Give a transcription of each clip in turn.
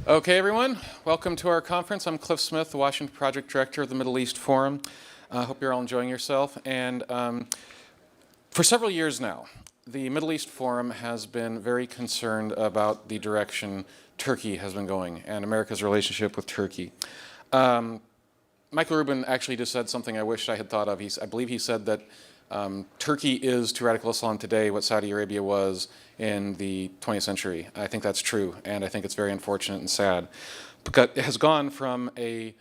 Okay, everyone, welcome to our conference. I'm Cliff Smith, the Washington Project Director of the Middle East Forum. I hope you're all enjoying yourself. And for several years now, the Middle East Forum has been very concerned about the direction Turkey has been going and America's relationship with Turkey. Michael Rubin actually just said something I wish I had thought of. I believe he said that Turkey is to radical Islam today what Saudi Arabia was in the 20th century. I think that's true, and I think it's very unfortunate and sad, because it has gone from a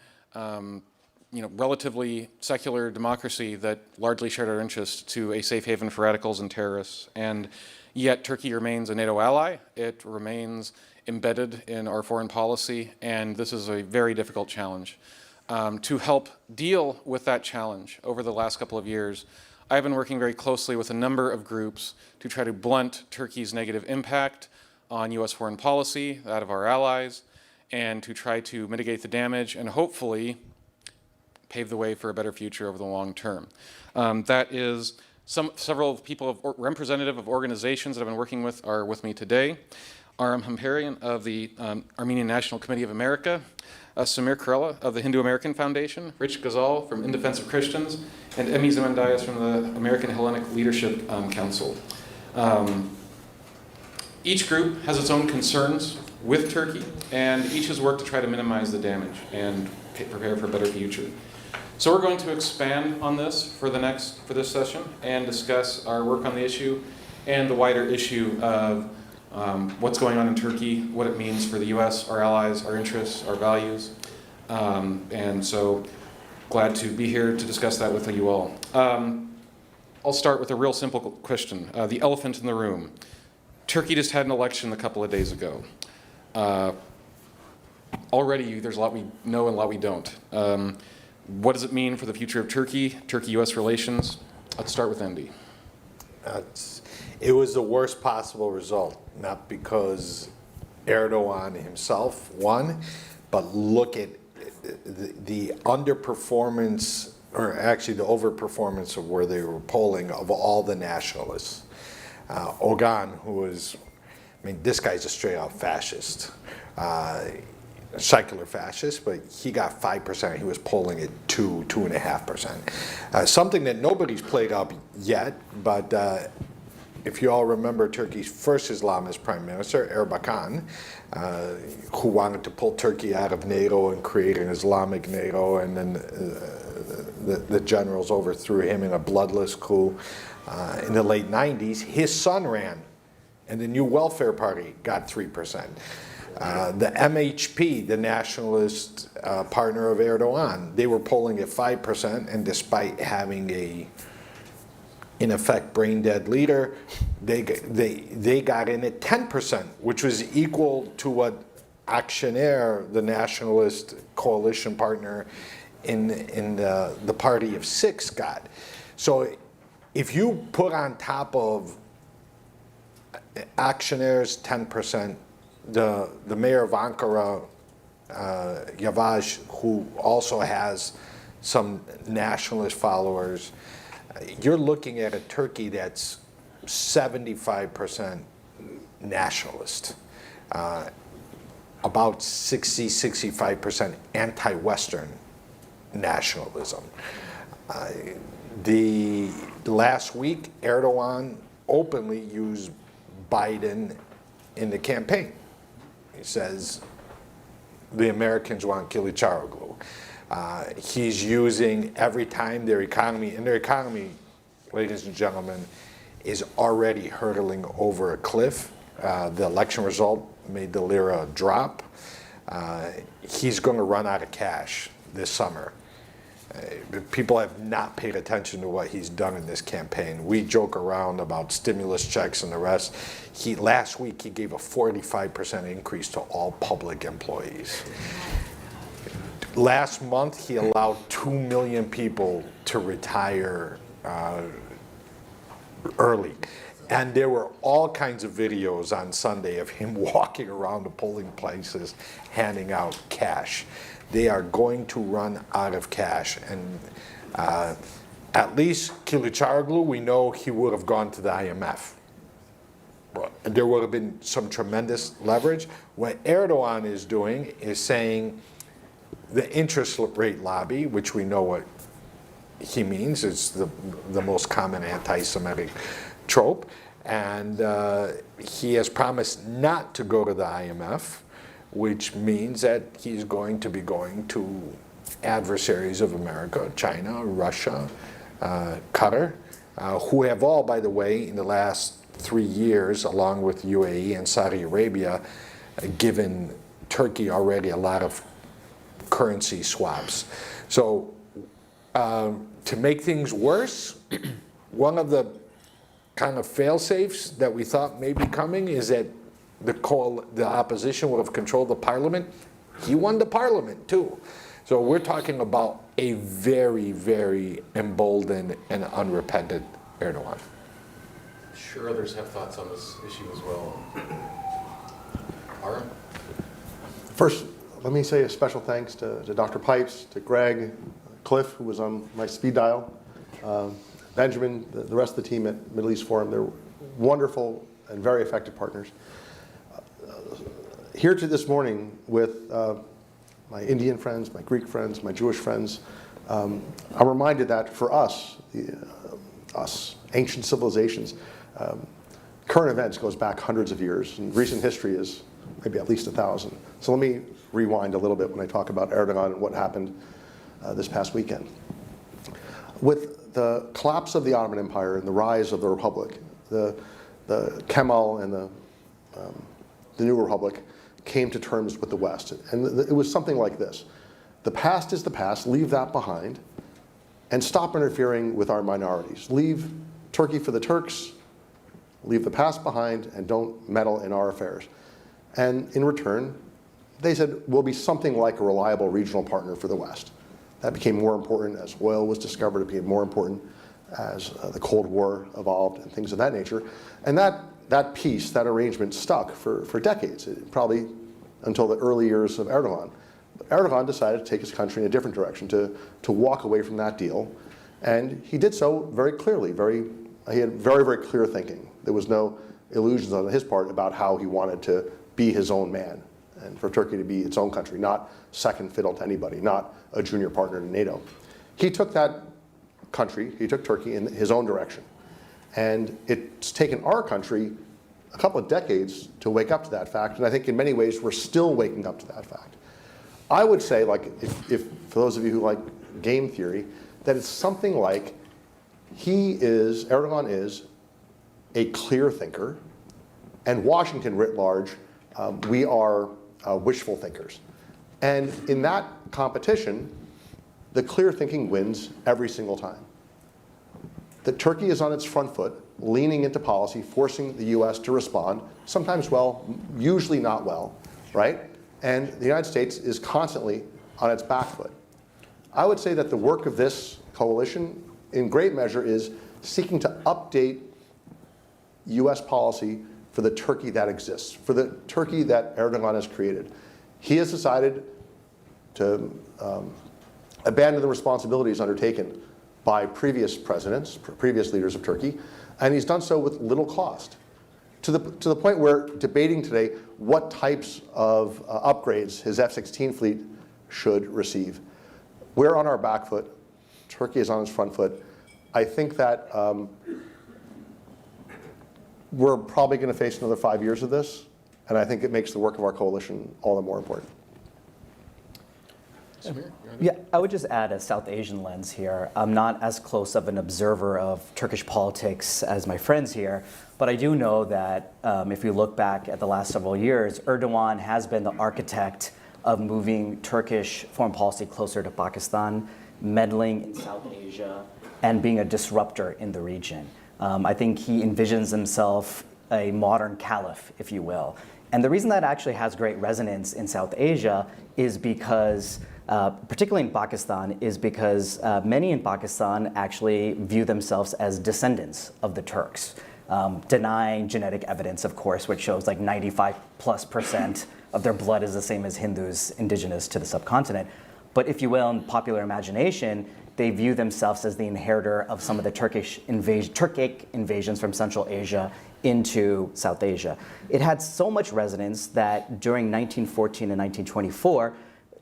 relatively secular democracy that largely shared our interests to a safe haven for radicals and terrorists. And yet Turkey remains a NATO ally. It remains embedded in our foreign policy, and this is a very difficult challenge. To help deal with that challenge over the last couple of years, I've been working very closely with a number of groups to try to blunt Turkey's negative impact on U.S. foreign policy, that of our allies, and to try to mitigate the damage and hopefully pave the way for a better future over the long term. That is several people, representative of organizations that I've been working with are with me today. Aram Hamparian of the Armenian National Committee of America, Samir Kalra of the Hindu American Foundation, Ghazal from In Defense of Christians, and Endy Zemenides from the American Hellenic Leadership Council. Each group has its own concerns with Turkey, and each has worked to try to minimize the damage and prepare for a better future. So we're going to expand on this for this session and discuss our work on the issue and the wider issue of what's going on in Turkey, what it means for the U.S., our allies, our interests, our values. And so glad to be here to discuss that with you all. I'll start with a real simple question. The elephant in the room. Turkey just had an election a couple of days ago. Already there's a lot we know and a lot we don't. What does it mean for the future of Turkey, Turkey-U.S. relations? Let's start with Endy. It was the worst possible result, not because Erdoğan himself won, but look at the underperformance, or actually the overperformance of where they were polling of all the nationalists. Erdoğan, who was, this guy's a straight out fascist, secular fascist, but he got 5%. He was polling at 2.5%. Something that nobody's played up yet, but if you all remember Turkey's first Islamist prime minister, Erbakan, who wanted to pull Turkey out of NATO and create an Islamic NATO, and then the generals overthrew him in a bloodless coup in the late 90s. His son ran, and the New Welfare Party got 3%. The MHP, the nationalist partner of Erdoğan, they were polling at 5%, and despite having in effect brain-dead leader, they got in at 10%, which was equal to what Akşener, the nationalist coalition partner in the party of 6, got. So if you put on top of Akşener's 10%, the mayor of Ankara, Yavaş, who also has some nationalist followers, you're looking at a Turkey that's 75% nationalist, about 65% anti-Western nationalism. The last week, Erdoğan openly used Biden in the campaign. He says the Americans want Kılıçdaroğlu. He's using every time their economy, ladies and gentlemen, is already hurtling over a cliff. The election result made the lira drop. He's going to run out of cash this summer. People have not paid attention to what he's done in this campaign. We joke around about stimulus checks and the rest. Last week he gave a 45% increase to all public employees. Last month, he allowed 2 million people to retire early. And there were all kinds of videos on Sunday of him walking around the polling places handing out cash. They are going to run out of cash. And at least Kılıçdaroğlu, we know he would have gone to the IMF. there would have been some tremendous leverage. What Erdogan is doing is saying the interest rate lobby, which we know what he means, is the most common anti-Semitic trope, and he has promised not to go to the IMF, which means that he's going to be going to adversaries of America, China, Russia, Qatar, who have all, by the way, in the last 3 years, along with UAE and Saudi Arabia, given Turkey already a lot of currency swaps. So to make things worse, one of the kind of fail-safes that we thought may be coming is that the opposition would have controlled the parliament. He won the parliament too. So we're talking about a very, very emboldened and unrepentant Erdogan. Sure, others have thoughts on this issue as well. Aram? First, let me say a special thanks to Dr. Pipes, to Greg, Cliff, who was on my speed dial, Benjamin, the rest of the team at Middle East Forum. They're wonderful and very effective partners. Here to this morning with my Indian friends, my Greek friends, my Jewish friends, I'm reminded that for us, ancient civilizations, current events goes back hundreds of years, and recent history is maybe at least 1,000. So let me rewind a little bit when I talk about Erdogan and what happened this past weekend. With the collapse of the Ottoman Empire and the rise of the Republic, the Kemal and the new Republic came to terms with the West. And it was something like this. The past is the past, leave that behind, and stop interfering with our minorities. Leave Turkey for the Turks, leave the past behind, and don't meddle in our affairs. And in return, they said, we'll be something like a reliable regional partner for the West. That became more important as oil was discovered. It became more important as the Cold War evolved and things of that nature. And that peace, that arrangement stuck for decades, probably until the early years of Erdogan. But Erdogan decided to take his country in a different direction, to walk away from that deal. And he did so very clearly. He had very, very clear thinking. There was no illusions on his part about how he wanted to be his own man and for Turkey to be its own country, not second fiddle to anybody, not a junior partner to NATO. He took that country, he took Turkey in his own direction. And it's taken our country a couple of decades to wake up to that fact, and I think in many ways we're still waking up to that fact. I would say, like, if for those of you who like game theory, that it's something like Erdogan is a clear thinker, and Washington writ large, we are wishful thinkers. And in that competition, the clear thinking wins every single time. That Turkey is on its front foot, leaning into policy, forcing the US to respond, sometimes well, usually not well, right? And the United States is constantly on its back foot. I would say that the work of this coalition, in great measure, is seeking to update US policy for the Turkey that exists, for the Turkey that Erdogan has created. He has decided to abandon the responsibilities undertaken by previous presidents, previous leaders of Turkey, and he's done so with little cost. To the point where debating today what types of upgrades his F-16 fleet should receive. We're on our back foot. Turkey is on its front foot. I think that we're probably going to face another 5 years of this, and I think it makes the work of our coalition all the more important. Samir? Yeah, I would just add a South Asian lens here. I'm not as close of an observer of Turkish politics as my friends here, but I do know that if you look back at the last several years, Erdogan has been the architect of moving Turkish foreign policy closer to Pakistan, meddling in South Asia, and being a disruptor in the region. I think he envisions himself a modern caliph, if you will. And the reason that actually has great resonance in South Asia is because, particularly in Pakistan, is because many in Pakistan actually view themselves as descendants of the Turks, denying genetic evidence, of course, which shows like 95+% of their blood is the same as Hindus indigenous to the subcontinent. But if you will, in popular imagination, they view themselves as the inheritor of some of the Turkic invasions from Central Asia into South Asia. It had so much resonance that during 1914 and 1924,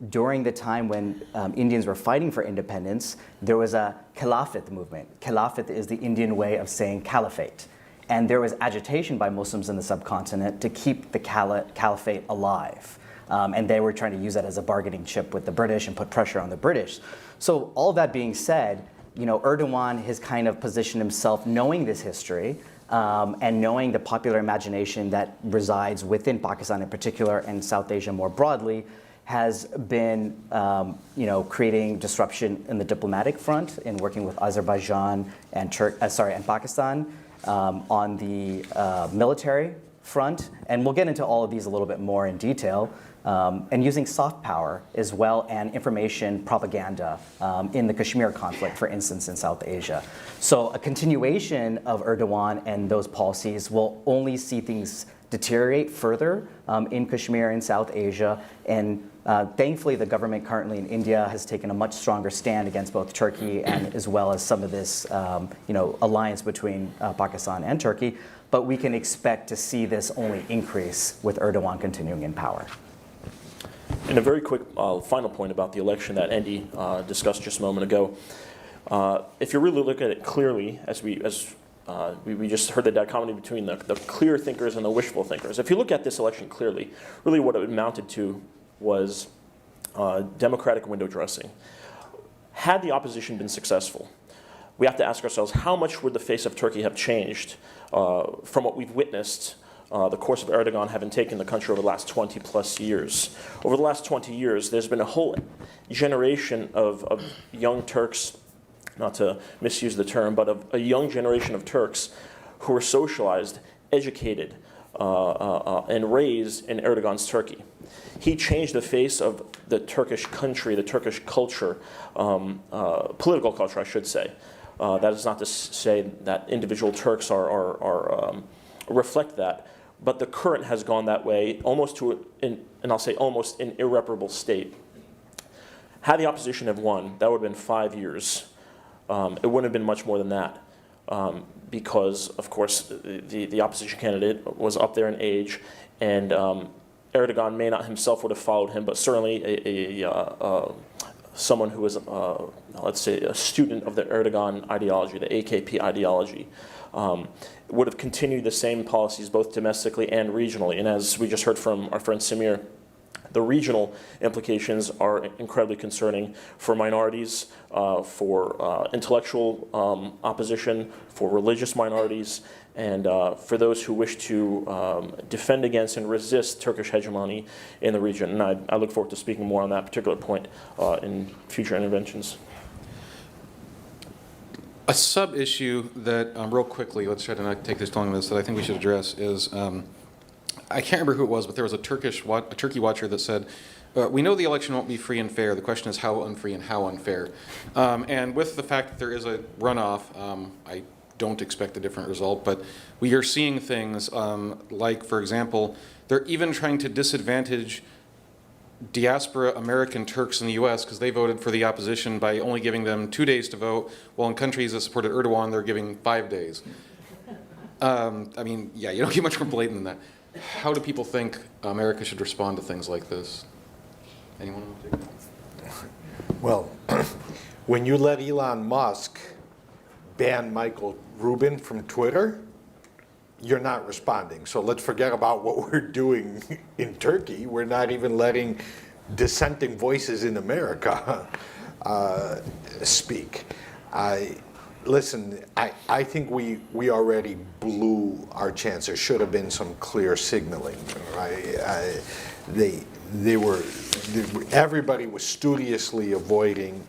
during the time when Indians were fighting for independence, there was a Caliphate movement. Caliphate is the Indian way of saying caliphate. And there was agitation by Muslims in the subcontinent to keep the caliphate alive. And they were trying to use that as a bargaining chip with the British and put pressure on the British. So all that being said, Erdogan has kind of positioned himself knowing this history and knowing the popular imagination that resides within Pakistan in particular and South Asia more broadly, has been creating disruption in the diplomatic front in working with Azerbaijan and Pakistan, on the military front, and we'll get into all of these a little bit more in detail, and using soft power as well and information propaganda in the Kashmir conflict, for instance, in South Asia. So a continuation of Erdogan and those policies will only see things deteriorate further in Kashmir and South Asia, and thankfully the government currently in India has taken a much stronger stand against both Turkey and as well as some of this alliance between Pakistan and Turkey, but we can expect to see this only increase with Erdogan continuing in power. And a very quick final point about the election that Endy discussed just a moment ago. If you really look at it clearly, as we just heard the dichotomy between the clear thinkers and the wishful thinkers. If you look at this election clearly, really what it amounted to was democratic window dressing. Had the opposition been successful, we have to ask ourselves, how much would the face of Turkey have changed from what we've witnessed the course of Erdogan having taken the country over the last 20 plus years. Over the last 20 years, there's been a whole generation of young Turks, not to misuse the term, but of a young generation of Turks who were socialized, educated, and raised in Erdogan's Turkey. He changed the face of the Turkish country, the Turkish culture, political culture, I should say. That is not to say that individual Turks reflect that, but the current has gone that way, almost to, and I'll say almost, an irreparable state. Had the opposition have won, that would have been 5 years. It wouldn't have been much more than that, because, of course, the opposition candidate was up there in age, and Erdogan may not himself would have followed him, but certainly someone who was, let's say, a student of the Erdogan ideology, the AKP ideology, would have continued the same policies both domestically and regionally. And as we just heard from our friend Samir, the regional implications are incredibly concerning for minorities, for intellectual opposition, for religious minorities, and for those who wish to defend against and resist Turkish hegemony in the region. And I look forward to speaking more on that particular point in future interventions. A sub-issue that, real quickly, let's try to not take this long on this, that I think we should address is, I can't remember who it was, but there was a Turkey watcher that said, we know the election won't be free and fair. The question is how unfree and how unfair. And with the fact that there is a runoff, I don't expect a different result, but we are seeing things like, for example, they're even trying to disadvantage diaspora American Turks in the U.S. because they voted for the opposition by only giving them 2 days to vote, while in countries that supported Erdogan, they're giving 5 days. I mean, yeah, you don't get much more blatant than that. How do people think America should respond to things like this? Anyone want to take that? Well, when you let Elon Musk ban Michael Rubin from Twitter, you're not responding. So let's forget about what we're doing in Turkey. We're not even letting dissenting voices in America speak. Listen, I think we already blew our chance. There should have been some clear signaling, right? Everybody was studiously avoiding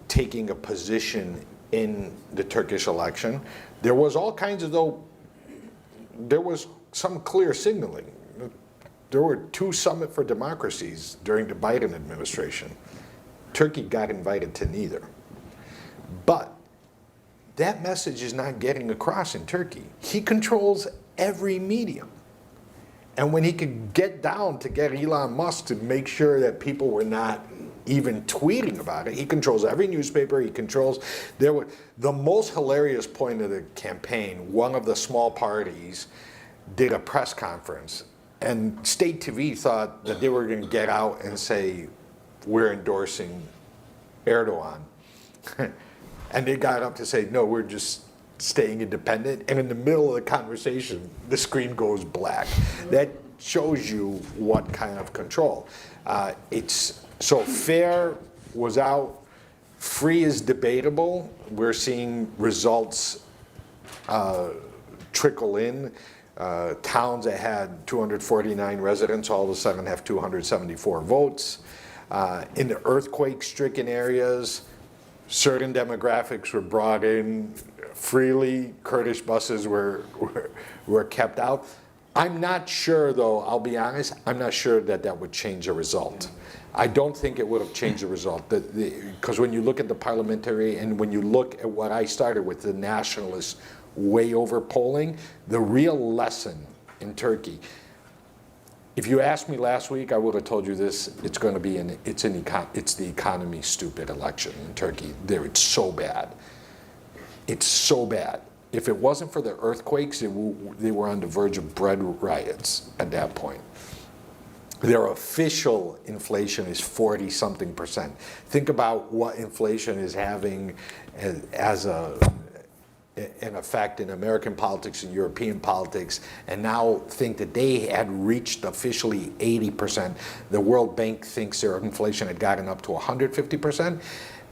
taking a position in the Turkish election. There was all kinds of, there was some clear signaling. There were 2 Summit for Democracies during the Biden administration. Turkey got invited to neither. But that message is not getting across in Turkey. He controls every medium. And when he could get down to get Elon Musk to make sure that people were not even tweeting about it. He controls every newspaper. He controls. The most hilarious point of the campaign, one of the small parties did a press conference, and state TV thought that they were going to get out and say, we're endorsing Erdogan. And they got up to say, no, we're just staying independent. And in the middle of the conversation, the screen goes black. That shows you what kind of control. So fair was out, free is debatable. We're seeing results trickle in. Towns that had 249 residents all of a sudden have 274 votes. In the earthquake-stricken areas, certain demographics were brought in freely. Kurdish buses were kept out. I'm not sure, though, I'll be honest, I'm not sure that would change the result. I don't think it would have changed the result. Because when you look at the parliamentary and when you look at what I started with, the nationalists way over polling, the real lesson in Turkey, if you asked me last week, I would have told you this, it's going to be it's the economy stupid election in Turkey. It's so bad. It's so bad. If it wasn't for the earthquakes, they were on the verge of bread riots at that point. Their official inflation is 40-something%. Think about what inflation is having as an effect in American politics and European politics, and now think that they had reached officially 80%. The World Bank thinks their inflation had gotten up to 150%.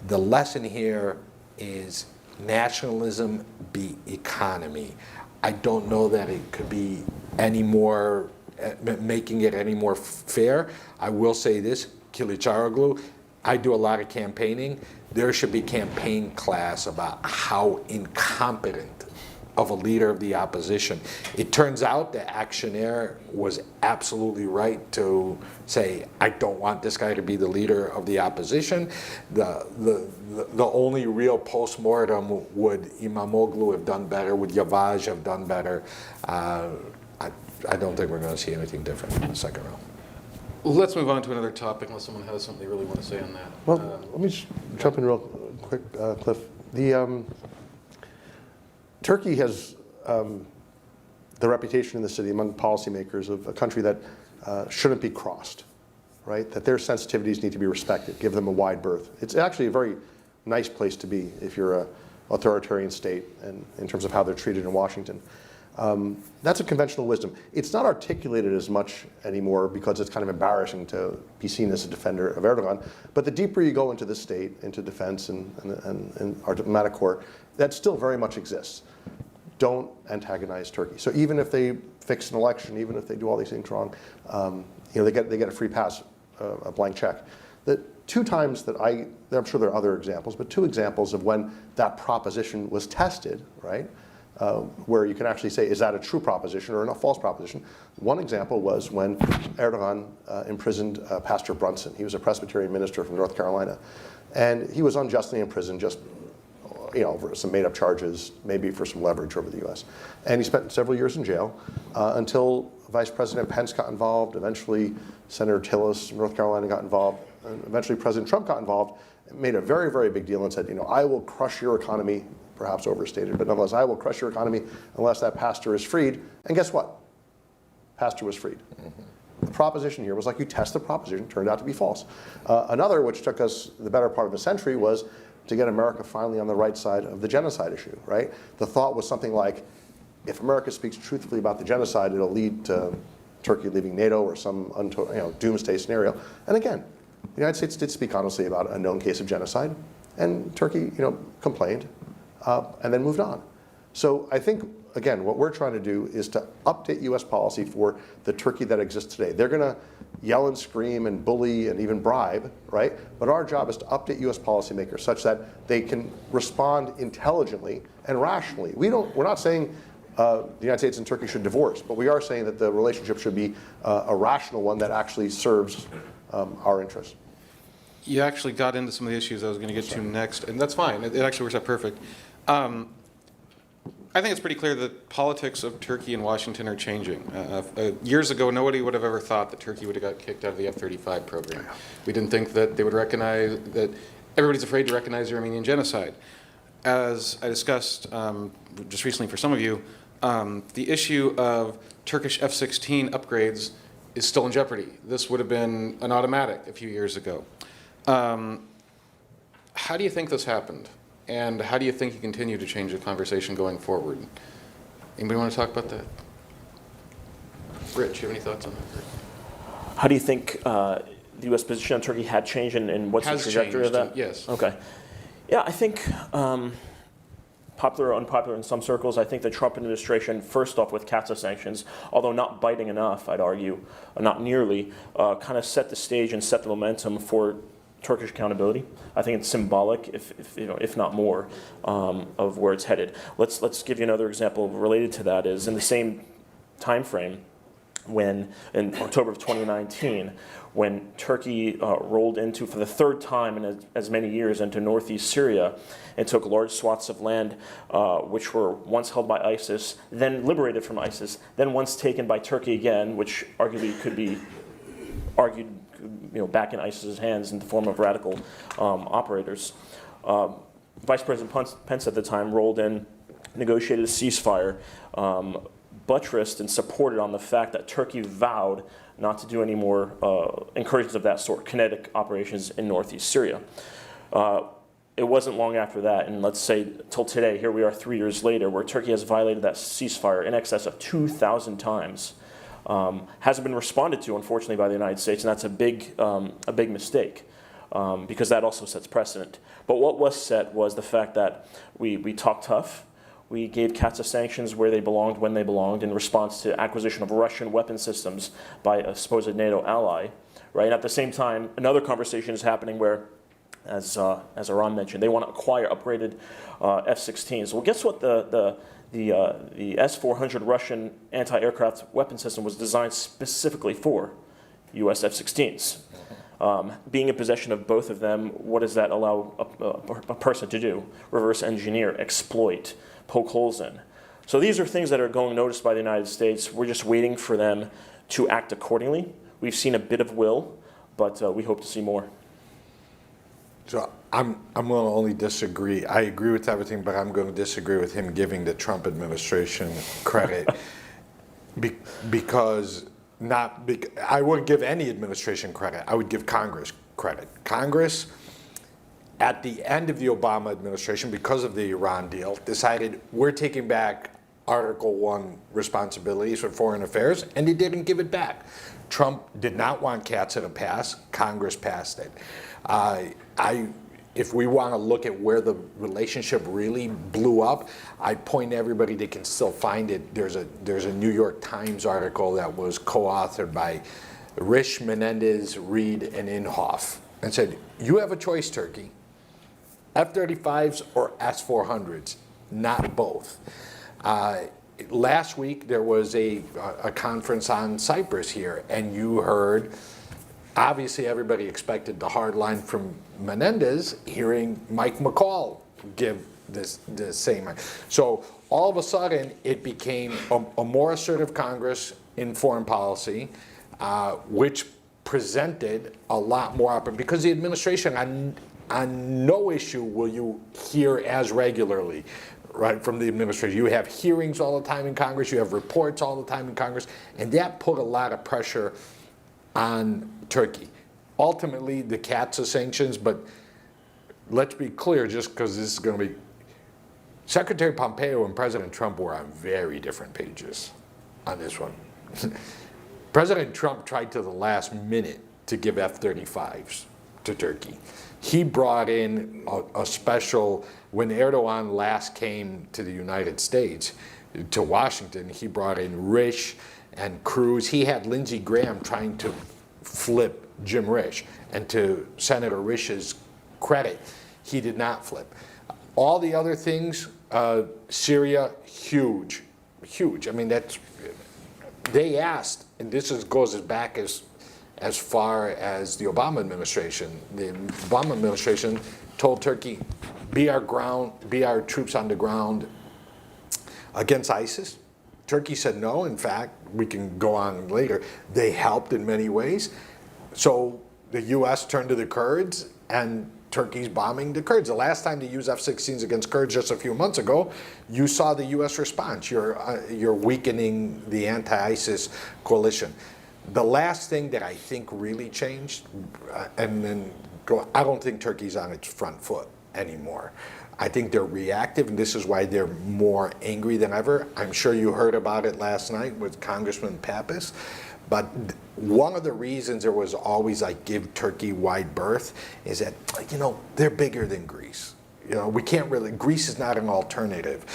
The lesson here is nationalism beat economy. I don't know that it could be any more, making it any more fair. I will say this, Kılıçdaroğlu, I do a lot of campaigning. There should be campaign class about how incompetent of a leader of the opposition. It turns out that Actionaire was absolutely right to say, I don't want this guy to be the leader of the opposition. The only real post-mortem, would Imamoglu have done better? Would Yavaş have done better? I don't think we're going to see anything different in the second round. Let's move on to another topic unless someone has something they really want to say on that. Well, let me just jump in real quick, Cliff. Turkey has the reputation in the city among policymakers of a country that shouldn't be crossed, right? That their sensitivities need to be respected, give them a wide berth. It's actually a very nice place to be if you're an authoritarian state, and in terms of how they're treated in Washington. That's a conventional wisdom. It's not articulated as much anymore because it's kind of embarrassing to be seen as a defender of Erdogan. But the deeper you go into the state, into defense and our diplomatic corps, that still very much exists. Don't antagonize Turkey. So even if they fix an election, even if they do all these things wrong, they get a free pass, a blank check. The two times that I'm sure there are other examples, but two examples of when that proposition was tested, right? Where you can actually say, is that a true proposition or a false proposition? One example was when Erdogan imprisoned Pastor Brunson. He was a Presbyterian minister from North Carolina. And he was unjustly imprisoned just for some made-up charges, maybe for some leverage over the U.S. And he spent several years in jail until Vice President Pence got involved. Eventually, Senator Tillis from North Carolina got involved. And eventually, President Trump got involved, made a very, very big deal and said, I will crush your economy, perhaps overstated, but nonetheless, I will crush your economy unless that pastor is freed. And guess what? Pastor was freed. Mm-hmm. The proposition here was like you test the proposition, turned out to be false. Another, which took us the better part of a century, was to get America finally on the right side of the genocide issue, right? The thought was something like, if America speaks truthfully about the genocide, it'll lead to Turkey leaving NATO or some doomsday scenario. And again, the United States did speak honestly about a known case of genocide, and Turkey, complained, and then moved on. So I think, again, what we're trying to do is to update U.S. policy for the Turkey that exists today. They're going to yell and scream and bully and even bribe, right? But our job is to update U.S. policymakers such that they can respond intelligently and rationally. We're not saying the United States and Turkey should divorce, but we are saying that the relationship should be a rational one that actually serves our interests. You actually got into some of the issues I was going to get to next, and that's fine. It actually works out perfect. I think it's pretty clear that politics of Turkey and Washington are changing. Years ago, nobody would have ever thought that Turkey would have got kicked out of the F-35 program. We didn't think that they would recognize, that everybody's afraid to recognize the Armenian genocide. As I discussed just recently for some of you, the issue of Turkish F-16 upgrades is still in jeopardy. This would have been an automatic a few years ago. How do you think this happened? And how do you think you continue to change the conversation going forward? Anybody want to talk about that? Rich, you have any thoughts on that? How do you think the U.S. position on Turkey had changed, and what's the trajectory of that? Yes. Okay. Yeah, I think popular or unpopular in some circles, I think the Trump administration, first off with CAATSA sanctions, although not biting enough, I'd argue, not nearly, kind of set the stage and set the momentum for Turkish accountability. I think it's symbolic, if not more, of where it's headed. Let's give you another example related to that. Is in the same time frame, when in October of 2019, when Turkey rolled into, for the third time in as many years, into northeast Syria and took large swaths of land which were once held by ISIS, then liberated from ISIS, then once taken by Turkey again, which arguably could be argued back in ISIS's hands in the form of radical operators. Vice President Pence at the time rolled in, negotiated a ceasefire, buttressed and supported on the fact that Turkey vowed not to do any more incursions of that sort, kinetic operations in northeast Syria. It wasn't long after that, and let's say till today, here we are 3 years later, where Turkey has violated that ceasefire in excess of 2,000 times. Hasn't been responded to, unfortunately, by the United States, and that's a big mistake, because that also sets precedent. But what was set was the fact that we talked tough. We gave CAATSA sanctions where they belonged, when they belonged, in response to acquisition of Russian weapon systems by a supposed NATO ally, right? And at the same time, another conversation is happening where, as Aram mentioned, they want to acquire upgraded F-16s. Well, guess what? The S-400 Russian anti-aircraft weapon system was designed specifically for U.S. F-16s. Being in possession of both of them, what does that allow a person to do? Reverse engineer, exploit, poke holes in. So these are things that are going noticed by the United States. We're just waiting for them to act accordingly. We've seen a bit of will, but we hope to see more. So I'm going to only disagree. I agree with everything, but I'm going to disagree with him giving the Trump administration credit because I wouldn't give any administration credit. I would give Congress credit. Congress, at the end of the Obama administration, because of the Iran deal, decided we're taking back Article 1 responsibilities for foreign affairs, and they didn't give it back. Trump did not want CAATSA to pass. Congress passed it. If we want to look at where the relationship really blew up, I point everybody, they can still find it. There's a New York Times article that was co-authored by Risch, Menendez, Reed, and Inhofe, and said, you have a choice, Turkey, F-35s or S-400s, not both. Last week, there was a conference on Cyprus here, and you heard, obviously everybody expected the hard line from Menendez, hearing Mike McCall give the same. So all of a sudden, it became a more assertive Congress in foreign policy, which presented a lot more opportunity, because the administration, on no issue will you hear as regularly, right, from the administration. You have hearings all the time in Congress, you have reports all the time in Congress, and that put a lot of pressure on Turkey. Ultimately, the CAATSA sanctions, but let's be clear, just because this is going to be, Secretary Pompeo and President Trump were on very different pages on this one. President Trump tried to the last minute to give F-35s to Turkey. He brought in a special, when Erdogan last came to the United States, to Washington, he brought in Risch and Cruz. He had Lindsey Graham trying to flip Jim Risch. And to Senator Risch's credit, he did not flip. All the other things, Syria, huge. I mean, they asked, and this goes back as far as the Obama administration. The Obama administration told Turkey, be our troops on the ground, against ISIS. Turkey said no. In fact, we can go on later. They helped in many ways. So the U.S. turned to the Kurds, and Turkey's bombing the Kurds. The last time they used F-16s against Kurds just a few months ago, you saw the U.S. response. You're weakening the anti-ISIS coalition. The last thing that I think really changed, I don't think Turkey's on its front foot anymore. I think they're reactive, and this is why they're more angry than ever. I'm sure you heard about it last night with Congressman Pappas. But one of the reasons there was always like give Turkey wide berth is that, they're bigger than Greece. We can't really, Greece is not an alternative.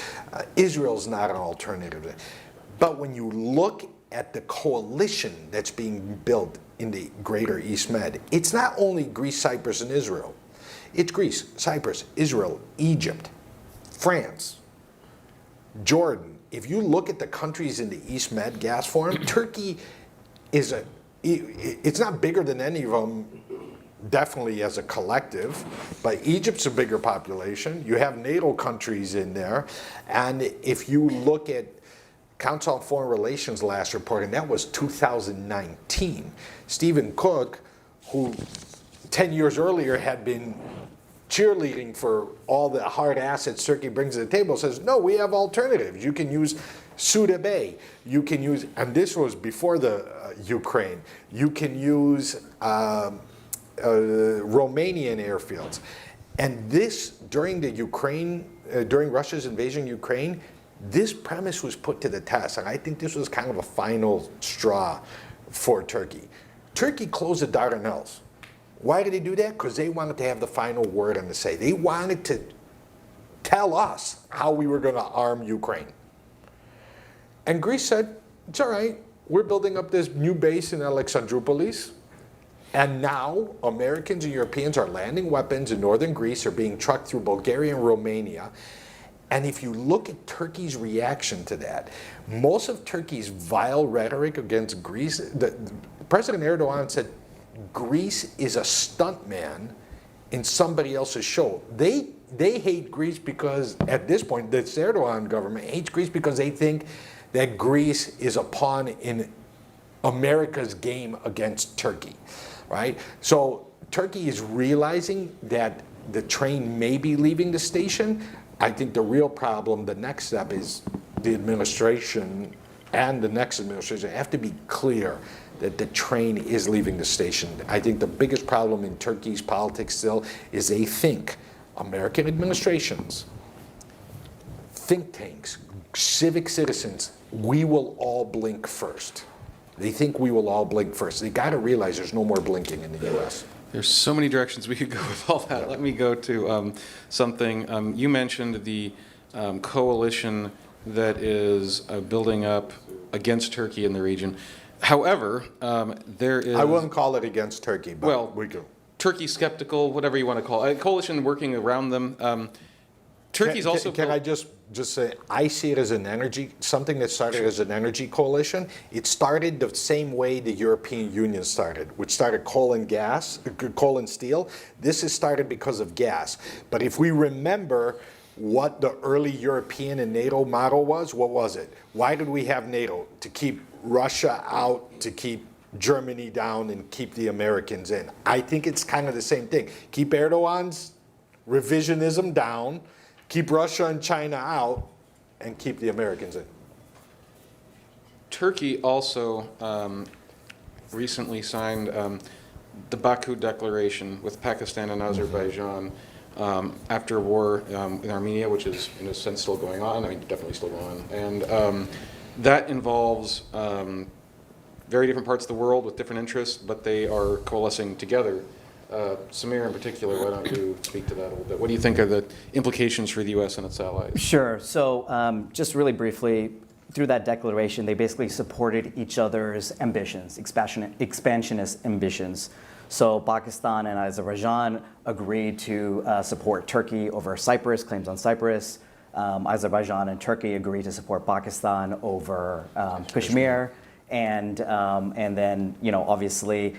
Israel's not an alternative. But when you look at the coalition that's being built in the greater East Med, it's not only Greece, Cyprus, and Israel. It's Greece, Cyprus, Israel, Egypt, France, Jordan. If you look at the countries in the East Med gas forum, Turkey it's not bigger than any of them, definitely as a collective, but Egypt's a bigger population. You have NATO countries in there. And if you look at Council on Foreign Relations last report, and that was 2019, Stephen Cook, who 10 years earlier had been cheerleading for all the hard assets Turkey brings to the table, says, no, we have alternatives. You can use Suda Bay. You can use, and this was before the Ukraine, you can use Romanian airfields. And this, during Russia's invasion of Ukraine, this premise was put to the test. And I think this was kind of a final straw for Turkey. Turkey closed the Dardanelles. Why did they do that? Because they wanted to have the final word on the say. They wanted to tell us how we were going to arm Ukraine. And Greece said, it's all right. We're building up this new base in Alexandroupolis. And now Americans and Europeans are landing weapons in northern Greece, are being trucked through Bulgaria and Romania. And if you look at Turkey's reaction to that, most of Turkey's vile rhetoric against Greece, President Erdoğan said, Greece is a stuntman in somebody else's show. They hate Greece because, at this point, the Erdoğan government hates Greece because they think that Greece is a pawn in America's game against Turkey, right? So Turkey is realizing that the train may be leaving the station. I think the real problem, the next step, is the administration and the next administration have to be clear that the train is leaving the station. I think the biggest problem in Turkey's politics still is they think American administrations, think tanks, civic citizens, we will all blink first. They think we will all blink first. They got to realize there's no more blinking in the U.S. There's so many directions we could go with all that. Let me go to something. You mentioned the coalition that is building up against Turkey in the region. However, there is... I wouldn't call it against Turkey, but well, we do. Turkey skeptical, whatever you want to call it. A coalition working around them. Turkey's also... Can I just say, I see it as an energy, something that started as an energy coalition. It started the same way the European Union started, which started coal and steel. This is started because of gas. But if we remember what the early European and NATO model was, what was it? Why did we have NATO? To keep Russia out, to keep Germany down, and keep the Americans in. I think it's kind of the same thing. Keep Erdogan's revisionism down, keep Russia and China out, and keep the Americans in. Turkey also recently signed the Baku Declaration with Pakistan and Azerbaijan after war in Armenia, which is in a sense still going on. I mean, definitely still going on. And that involves very different parts of the world with different interests, but they are coalescing together. Samir, in particular, why don't you speak to that a little bit? What do you think are the implications for the U.S. and its allies? Sure. So just really briefly, through that declaration, they basically supported each other's ambitions, expansionist ambitions. So Pakistan and Azerbaijan agreed to support Turkey over Cyprus, claims on Cyprus. Azerbaijan and Turkey agreed to support Pakistan over Kashmir. And then, obviously,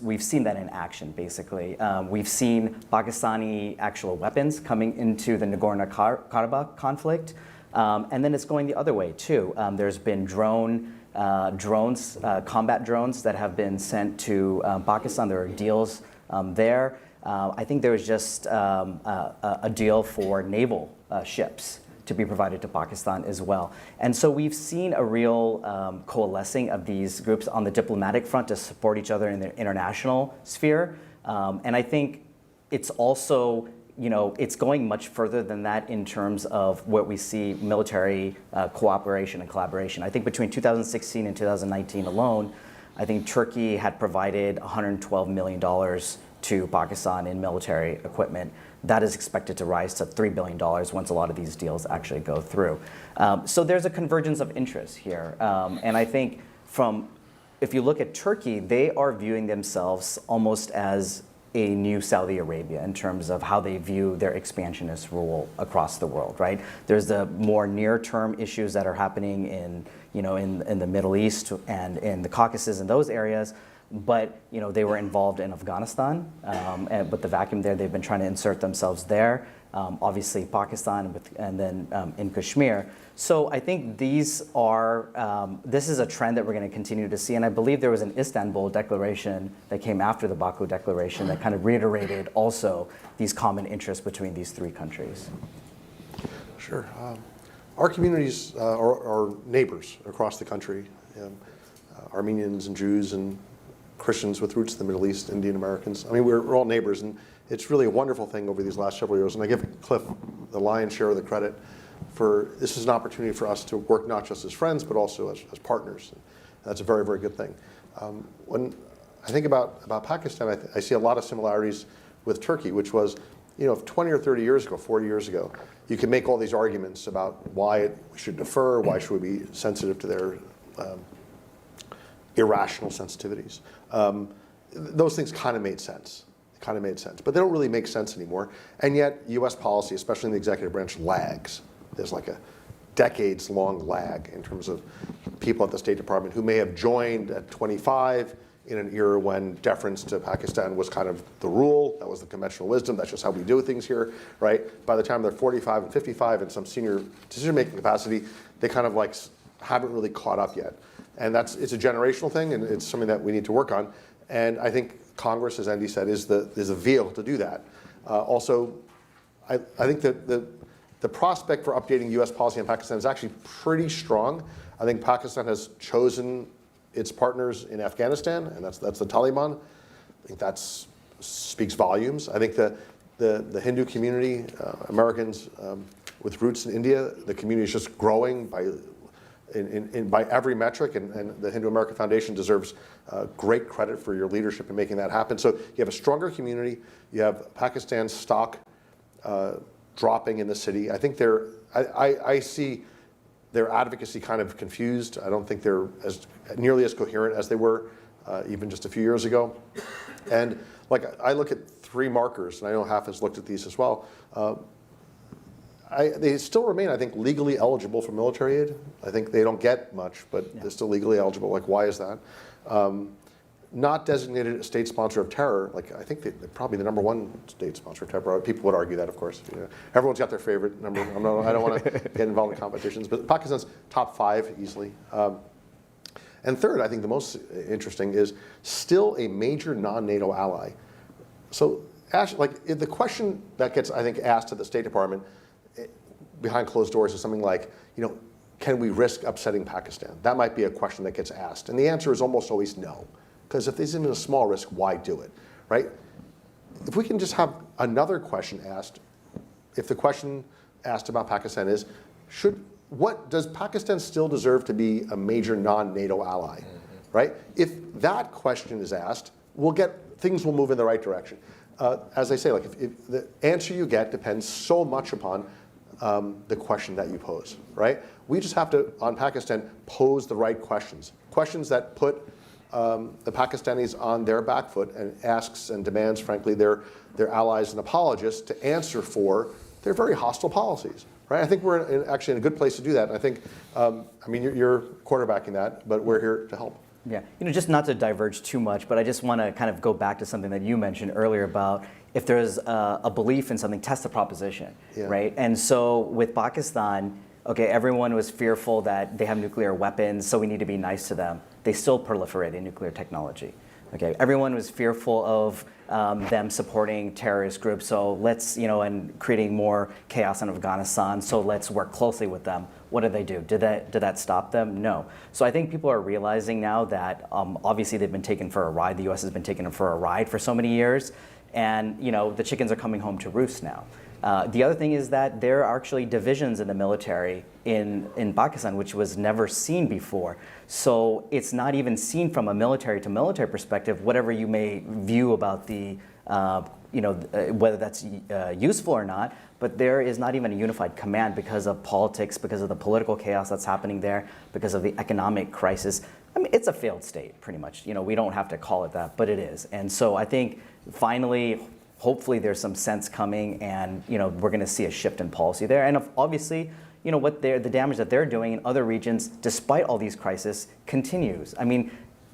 we've seen that in action, basically. We've seen Pakistani actual weapons coming into the Nagorno-Karabakh conflict. And then it's going the other way too. There's been combat drones that have been sent to Pakistan. There are deals there. I think there was just a deal for naval ships to be provided to Pakistan as well. And so we've seen a real coalescing of these groups on the diplomatic front to support each other in the international sphere. And I think it's also, it's going much further than that in terms of what we see military cooperation and collaboration. I think between 2016 and 2019 alone, I think Turkey had provided $112 million to Pakistan in military equipment. That is expected to rise to $3 billion once a lot of these deals actually go through. So there's a convergence of interests here. And I think if you look at Turkey, they are viewing themselves almost as a new Saudi Arabia in terms of how they view their expansionist rule across the world, right? There's the more near-term issues that are happening in the Middle East and in the Caucasus and those areas, but they were involved in Afghanistan, but the vacuum there, they've been trying to insert themselves there. Obviously Pakistan and then in Kashmir. So I think this is a trend that we're going to continue to see, and I believe there was an Istanbul declaration that came after the Baku declaration that kind of reiterated also these common interests between these three countries. Sure. Our communities are neighbors across the country, Armenians and Jews and Christians with roots in the Middle East, Indian Americans. I mean, we're all neighbors, and it's really a wonderful thing over these last several years. And I give Cliff the lion's share of the credit for this is an opportunity for us to work not just as friends, but also as partners. And that's a very, very good thing. When I think about Pakistan, I see a lot of similarities with Turkey, which was, if 20 or 30 years ago, 40 years ago, you could make all these arguments about why we should defer, why should we be sensitive to their irrational sensitivities. Those things kind of made sense. But they don't really make sense anymore. And yet, U.S. policy, especially in the executive branch, lags. There's like a decades-long lag in terms of people at the State Department who may have joined at 25 in an era when deference to Pakistan was kind of the rule. That was the conventional wisdom. That's just how we do things here, right? By the time they're 45 and 55 in some senior decision-making capacity, they kind of like haven't really caught up yet. And it's a generational thing, and it's something that we need to work on. And I think Congress, as Endy said, is the vehicle to do that. Also, I think that the prospect for updating U.S. policy in Pakistan is actually pretty strong. I think Pakistan has chosen its partners in Afghanistan, and that's the Taliban. I think that speaks volumes. I think the Hindu community, Americans with roots in India, the community is just growing by every metric, and the Hindu American Foundation deserves great credit for your leadership in making that happen. So you have a stronger community. You have Pakistan's stock dropping in the city. I think I see their advocacy kind of confused. I don't think they're nearly as coherent as they were even just a few years ago. And I look at three markers, and I know Haf has looked at these as well. They still remain, I think, legally eligible for military aid. I think they don't get much, but they're still legally eligible. Why is that? Not designated a state sponsor of terror. I think they're probably the #1 state sponsor of terror. People would argue that, of course. Everyone's got their favorite number. I don't want to get involved in competitions, but Pakistan's top 5 easily. And third, I think the most interesting is still a major non-NATO ally. So, the question that gets, I think, asked at the State Department behind closed doors is something like, can we risk upsetting Pakistan? That might be a question that gets asked. And the answer is almost always no. Because if there's even a small risk, why do it, right? If we can just have another question asked, if the question asked about Pakistan is, does Pakistan still deserve to be a major non-NATO ally, right? If that question is asked, things will move in the right direction. As I say, if the answer you get depends so much upon the question that you pose, right? We just have to, on Pakistan, pose the right questions. Questions that put the Pakistanis on their back foot and asks and demands, frankly, their allies and apologists to answer for their very hostile policies, right? I think we're actually in a good place to do that. And I think, you're quarterbacking that, but we're here to help. Yeah, just not to diverge too much, but I just want to kind of go back to something that you mentioned earlier about if there's a belief in something, test the proposition, right? And so with Pakistan, Okay, everyone was fearful that they have nuclear weapons, so we need to be nice to them. They still proliferated nuclear technology. Okay, everyone was fearful of them supporting terrorist groups, so let's, and creating more chaos in Afghanistan, so let's work closely with them. What did they do? Did that stop them? No. So I think people are realizing now that obviously they've been taken for a ride. The U.S. has been taken for a ride for so many years, and the chickens are coming home to roost now. The other thing is that there are actually divisions in the military in Pakistan, which was never seen before. So it's not even seen from a military to military perspective, whatever you may view about the, whether that's useful or not, but there is not even a unified command because of politics, because of the political chaos that's happening there, because of the economic crisis. I mean, it's a failed state, pretty much. We don't have to call it that, but it is. And so I think finally, hopefully there's some sense coming, and we're going to see a shift in policy there. And obviously, the damage that they're doing in other regions, despite all these crises, continues. I mean,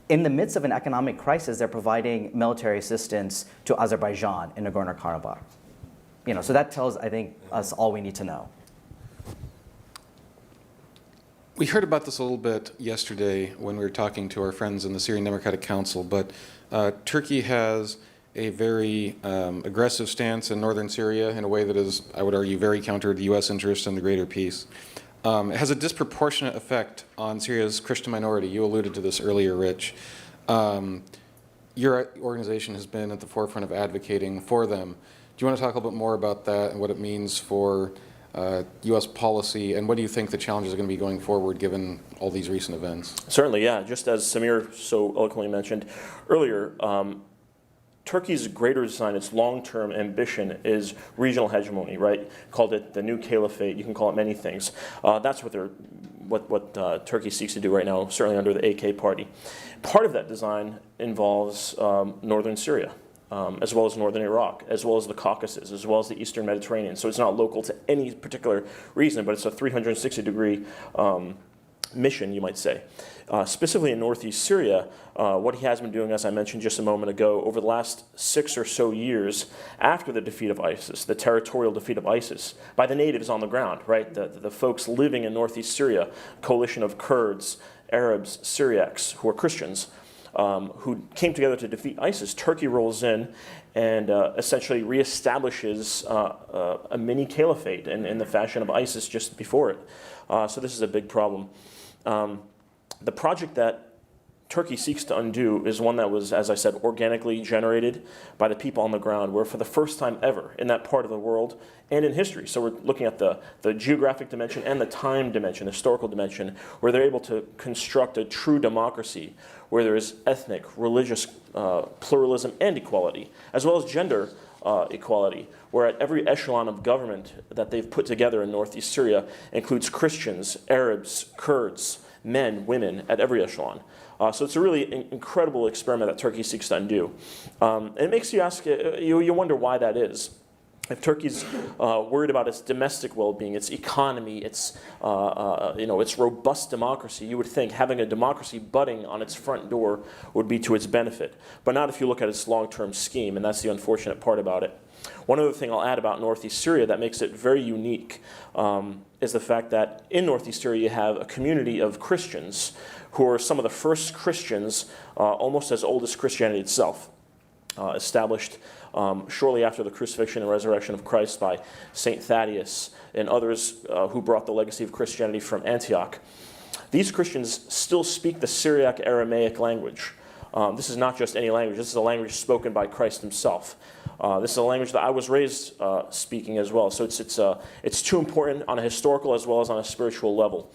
in the midst of an economic crisis, they're providing military assistance to Azerbaijan in Nagorno-Karabakh. So that tells, I think, us all we need to know. We heard about this a little bit yesterday when we were talking to our friends in the Syrian Democratic Council, but Turkey has a very aggressive stance in northern Syria in a way that is, I would argue, very counter to U.S. interests and the greater peace. It has a disproportionate effect on Syria's Christian minority. You alluded to this earlier, Rich. Your organization has been at the forefront of advocating for them. Do you want to talk a little bit more about that and what it means for U.S. policy, and what do you think the challenges are going to be going forward given all these recent events? Certainly, yeah. Just as Samir so eloquently mentioned earlier, Turkey's greater design, its long-term ambition is regional hegemony, right? Called it the new caliphate. You can call it many things. That's what Turkey seeks to do right now, certainly under the AK party. Part of that design involves northern Syria, as well as northern Iraq, as well as the Caucasus, as well as the Eastern Mediterranean. So it's not local to any particular reason, but it's a 360-degree mission, you might say. Specifically in northeast Syria, what he has been doing, as I mentioned just a moment ago, over the last 6 or so years after the defeat of ISIS, the territorial defeat of ISIS, by the natives on the ground, right? The folks living in northeast Syria, coalition of Kurds, Arabs, Syriacs, who are Christians, who came together to defeat ISIS. Turkey rolls in and essentially reestablishes a mini caliphate in the fashion of ISIS just before it. So this is a big problem. The project that Turkey seeks to undo is one that was, as I said, organically generated by the people on the ground, where for the first time ever in that part of the world and in history, so we're looking at the geographic dimension and the time dimension, the historical dimension, where they're able to construct a true democracy, where there is ethnic, religious pluralism and equality, as well as gender equality, where at every echelon of government that they've put together in northeast Syria includes Christians, Arabs, Kurds, men, women, at every echelon. So it's a really incredible experiment that Turkey seeks to undo. And it makes you ask, you wonder why that is. If Turkey's worried about its domestic well-being, its economy, its robust democracy, you would think having a democracy budding on its front door would be to its benefit. But not if you look at its long-term scheme, and that's the unfortunate part about it. One other thing I'll add about northeast Syria that makes it very unique is the fact that in northeast Syria you have a community of Christians who are some of the first Christians, almost as old as Christianity itself, established shortly after the crucifixion and resurrection of Christ by St. Thaddeus and others who brought the legacy of Christianity from Antioch. These Christians still speak the Syriac Aramaic language. This is not just any language. This is a language spoken by Christ himself. This is a language that I was raised speaking as well. So it's too important on a historical as well as on a spiritual level.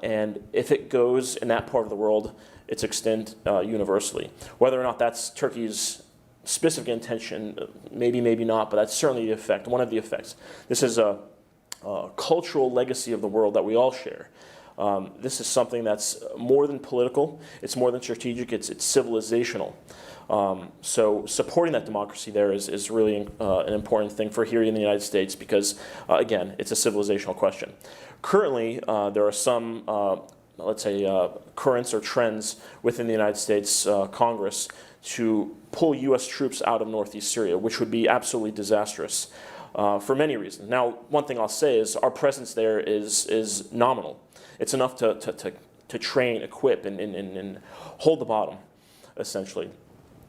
And if it goes in that part of the world, it's extend universally. Whether or not that's Turkey's specific intention, maybe, maybe not, but that's certainly the effect, one of the effects. This is a cultural legacy of the world that we all share. This is something that's more than political, it's more than strategic, it's civilizational. So supporting that democracy there is really an important thing for here in the United States because, again, it's a civilizational question. Currently, there are some, let's say, currents or trends within the United States Congress to pull U.S. troops out of northeast Syria, which would be absolutely disastrous. for many reasons. Now, one thing I'll say is our presence there is nominal. It's enough to train, equip, and hold the bottom, essentially.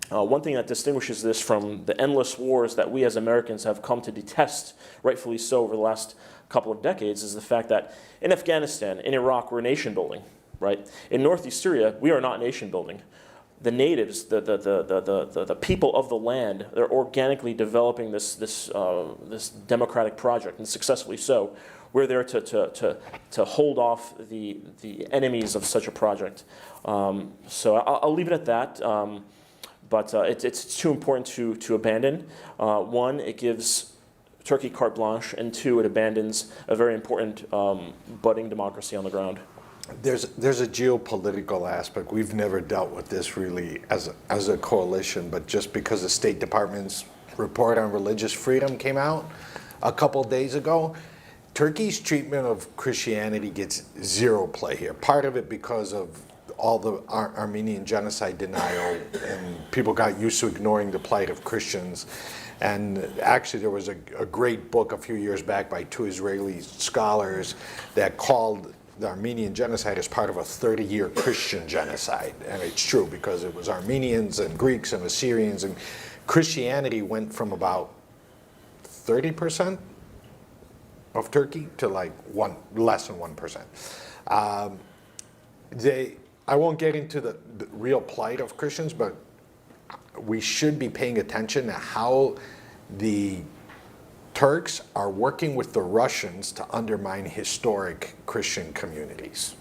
One thing that distinguishes this from the endless wars that we as Americans have come to detest, rightfully so, over the last couple of decades, is the fact that in Afghanistan, in Iraq, we're nation building, right? In northeast Syria, we are not nation building. The natives, the people of the land, they're organically developing this democratic project, and successfully so. We're there to hold off the enemies of such a project. So I'll leave it at that. But it's too important to abandon. One, it gives Turkey carte blanche, and two, it abandons a very important budding democracy on the ground. There's a geopolitical aspect. We've never dealt with this really as a coalition, but just because the State Department's report on religious freedom came out a couple days ago, Turkey's treatment of Christianity gets zero play here. Part of it because of all the Armenian genocide denial, and people got used to ignoring the plight of Christians. And actually there was a great book a few years back by two Israeli scholars that called the Armenian genocide as part of a 30-year Christian genocide. And it's true, because it was Armenians and Greeks and Assyrians, and Christianity went from about 30% of Turkey to like less than 1%. I won't get into the real plight of Christians, but we should be paying attention to how the Turks are working with the Russians to undermine historic Christian communities,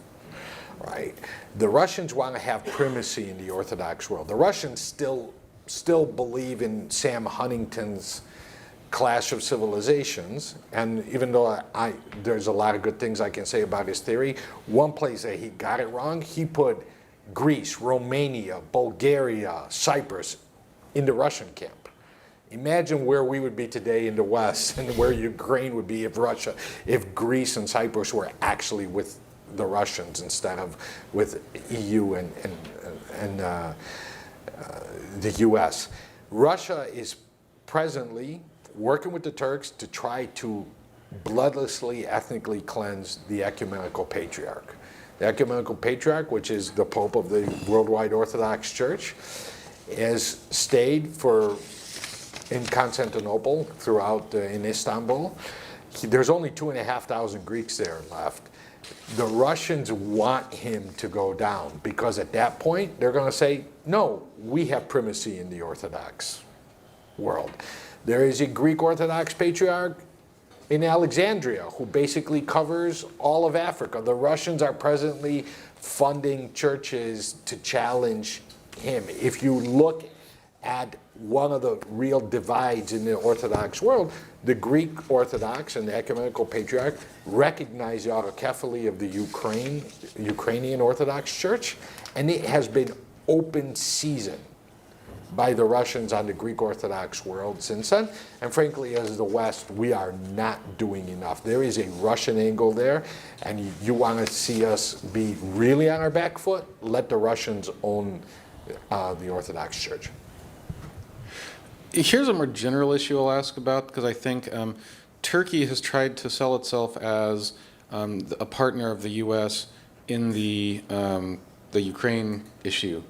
right? The Russians want to have primacy in the Orthodox world. The Russians still believe in Sam Huntington's Clash of Civilizations, and even though there's a lot of good things I can say about his theory, one place that he got it wrong, he put Greece, Romania, Bulgaria, Cyprus in the Russian camp. Imagine where we would be today in the West, and where Ukraine would be if Greece and Cyprus were actually with the Russians instead of with EU and the US. Russia is presently working with the Turks to try to bloodlessly, ethnically cleanse the Ecumenical Patriarch. The Ecumenical Patriarch, which is the Pope of the Worldwide Orthodox Church, has stayed in Constantinople, in Istanbul. There's only 2,500 Greeks there left. The Russians want him to go down, because at that point they're going to say, no, we have primacy in the Orthodox world. There is a Greek Orthodox Patriarch in Alexandria who basically covers all of Africa. The Russians are presently funding churches to challenge him. If you look at one of the real divides in the Orthodox world, the Greek Orthodox and the Ecumenical Patriarch recognize the autocephaly of the Ukrainian Orthodox Church, and it has been open season by the Russians on the Greek Orthodox world since then. And frankly, as the West, we are not doing enough. There is a Russian angle there, and you want to see us be really on our back foot, let the Russians own the Orthodox Church. Here's a more general issue I'll ask about, because I think Turkey has tried to sell itself as a partner of the U.S. in the Ukraine issue.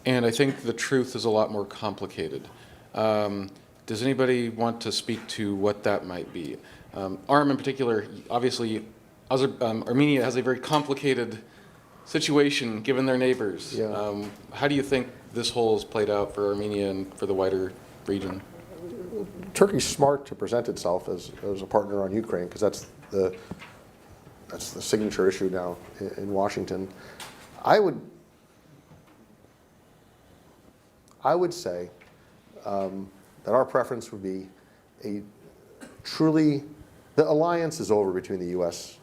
And I think the truth is a lot more complicated. Does anybody want to speak to what that might be? Aram in particular, obviously, Armenia has a very complicated situation given their neighbors. Yeah. How do you think this whole has played out for Armenia and for the wider region? Turkey's smart to present itself as a partner on Ukraine, because that's the signature issue now in Washington. I would say that our preference would be the alliance is over between the U.S.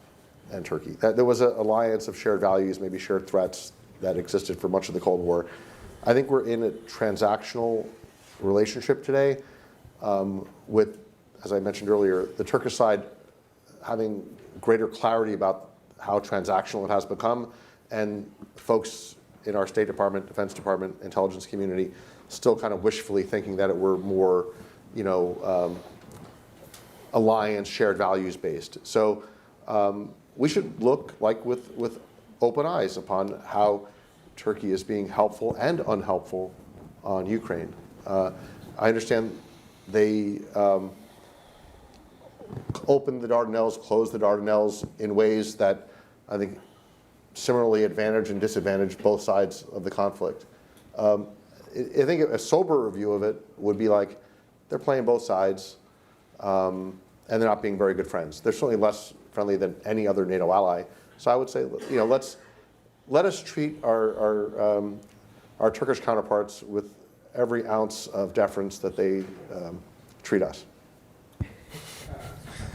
and Turkey. There was an alliance of shared values, maybe shared threats, that existed for much of the Cold War. I think we're in a transactional relationship today with, as I mentioned earlier, the Turkish side having greater clarity about how transactional it has become, and folks in our State Department, Defense Department, intelligence community still kind of wishfully thinking that it were more, alliance, shared values based. So we should look like with open eyes upon how Turkey is being helpful and unhelpful on Ukraine. I understand they opened the Dardanelles, closed the Dardanelles in ways that I think similarly advantage and disadvantage both sides of the conflict. I think a sober review of it would be like they're playing both sides and they're not being very good friends. They're certainly less friendly than any other NATO ally. So I would say, let us treat our Turkish counterparts with every ounce of deference that they treat us.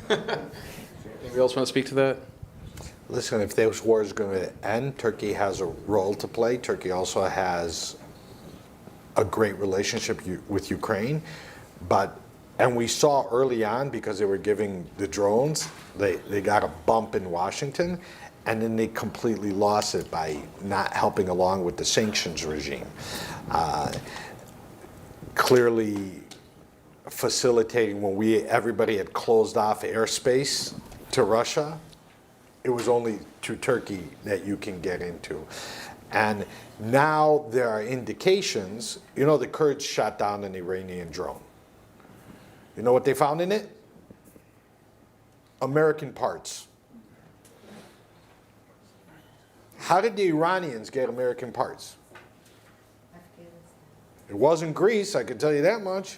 Anybody else want to speak to that? Listen, if this war is going to end, Turkey has a role to play. Turkey also has a great relationship with Ukraine, and we saw early on, because they were giving the drones, they got a bump in Washington, and then they completely lost it by not helping along with the sanctions regime. Clearly facilitating when everybody had closed off airspace to Russia, it was only to Turkey that you can get into. And now there are indications, the Kurds shot down an Iranian drone. You know what they found in it? American parts. How did the Iranians get American parts? It wasn't Greece, I can tell you that much.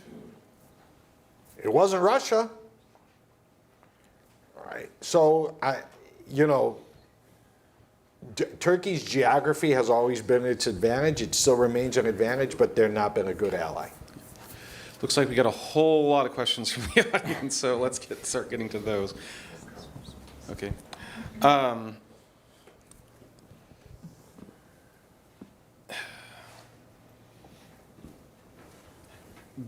It wasn't Russia. All right. So, Turkey's geography has always been its advantage. It still remains an advantage, but they're not been a good ally. Looks like we got a whole lot of questions from the audience, so let's start getting to those. Okay.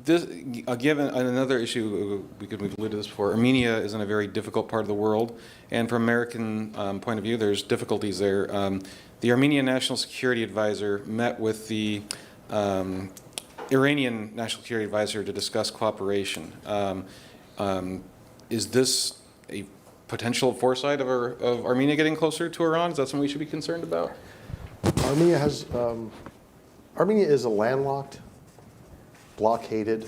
Given another issue, we've alluded to this before, Armenia is in a very difficult part of the world, and from American point of view, there's difficulties there. The Armenian National Security Advisor met with the Iranian National Security Advisor to discuss cooperation. Is this a potential foresight of Armenia getting closer to Iran? Is that something we should be concerned about? Armenia is a landlocked, blockaded,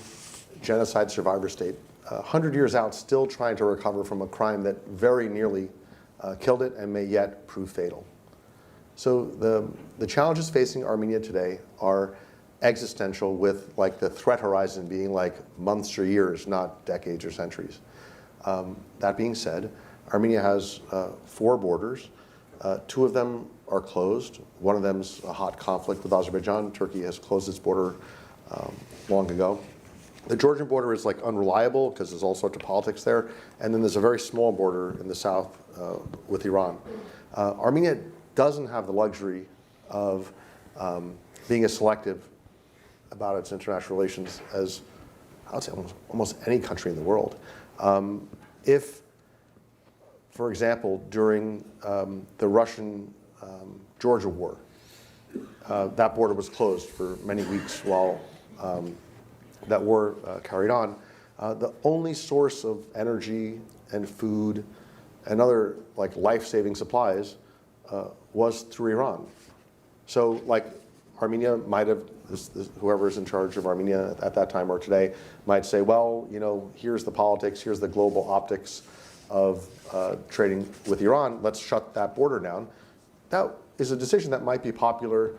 genocide survivor state, 100 years out, still trying to recover from a crime that very nearly killed it and may yet prove fatal. So the challenges facing Armenia today are existential, with the threat horizon being months or years, not decades or centuries. That being said, Armenia has 4 borders. 2 of them are closed. One of them's a hot conflict with Azerbaijan. Turkey has closed its border long ago. The Georgian border is unreliable because there's all sorts of politics there. And then there's a very small border in the south with Iran. Armenia doesn't have the luxury of being as selective about its international relations as, I would say, almost any country in the world. If, for example, during the Russian-Georgia war, that border was closed for many weeks while that war carried on, the only source of energy and food and other life-saving supplies was through Iran. So Armenia might have, whoever's in charge of Armenia at that time or today might say, well, here's the politics, here's the global optics of trading with Iran, let's shut that border down. That is a decision that might be popular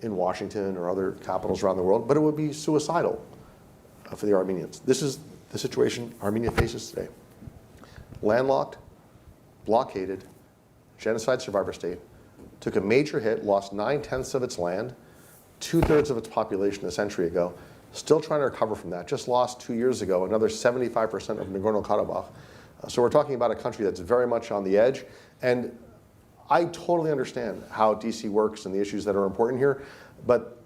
in Washington or other capitals around the world, but it would be suicidal for the Armenians. This is the situation Armenia faces today. Landlocked, blockaded, genocide survivor state, took a major hit, lost 9/10 of its land, 2/3 of its population a century ago, still trying to recover from that. Just lost 2 years ago another 75% of Nagorno-Karabakh. So we're talking about a country that's very much on the edge. And I totally understand how DC works and the issues that are important here, but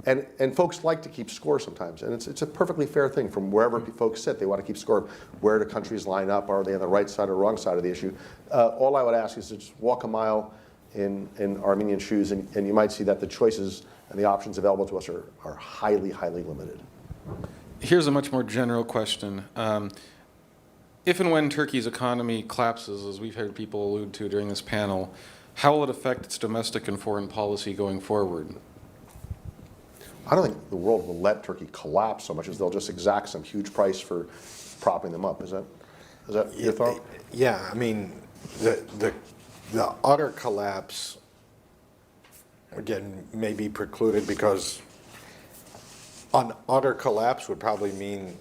and folks like to keep score sometimes, and it's a perfectly fair thing from wherever folks sit. They want to keep score of where do countries line up, are they on the right side or wrong side of the issue. All I would ask is to just walk a mile in Armenian shoes, and you might see that the choices and the options available to us are highly, highly limited. Here's a much more general question. If and when Turkey's economy collapses, as we've heard people allude to during this panel, how will it affect its domestic and foreign policy going forward? I don't think the world will let Turkey collapse so much as they'll just exact some huge price for propping them up. Is that your thought? Yeah, I mean, the utter collapse, again, may be precluded because an utter collapse would probably mean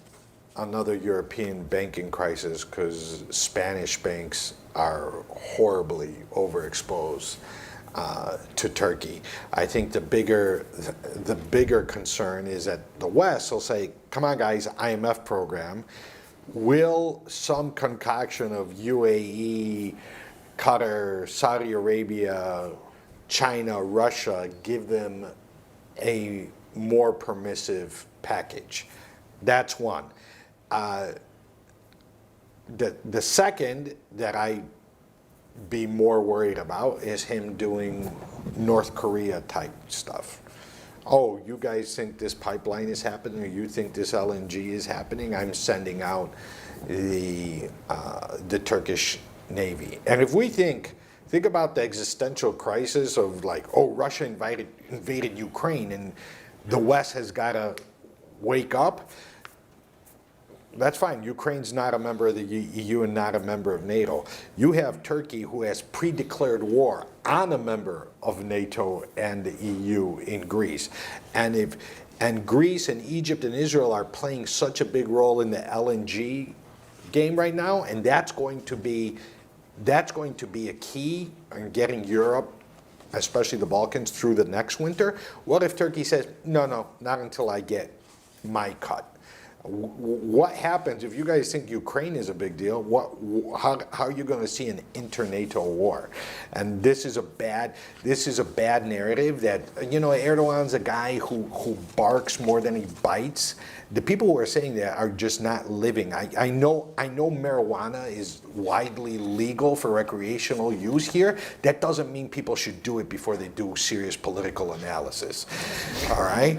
another European banking crisis because Spanish banks are horribly overexposed to Turkey. I think the bigger concern is that the West will say, come on guys, IMF program. Will some concoction of UAE, Qatar, Saudi Arabia, China, Russia give them a more permissive package? That's one. The second that I be more worried about is him doing North Korea type stuff. Oh, you guys think this pipeline is happening, or you think this LNG is happening? I'm sending out the Turkish Navy. And if we think about the existential crisis of like, oh, Russia invaded Ukraine and the West has got to wake up. That's fine. Ukraine's not a member of the EU and not a member of NATO. You have Turkey, who has pre-declared war on a member of NATO and the EU in Greece. And Greece and Egypt and Israel are playing such a big role in the LNG game right now, and that's going to be a key in getting Europe, especially the Balkans, through the next winter. What if Turkey says, no, not until I get my cut? What happens if you guys think Ukraine is a big deal? How are you going to see an inter-NATO war? And this is a bad narrative that, you know, Erdogan's a guy who barks more than he bites. The people who are saying that are just not living. I know marijuana is widely legal for recreational use here. That doesn't mean people should do it before they do serious political analysis. All right?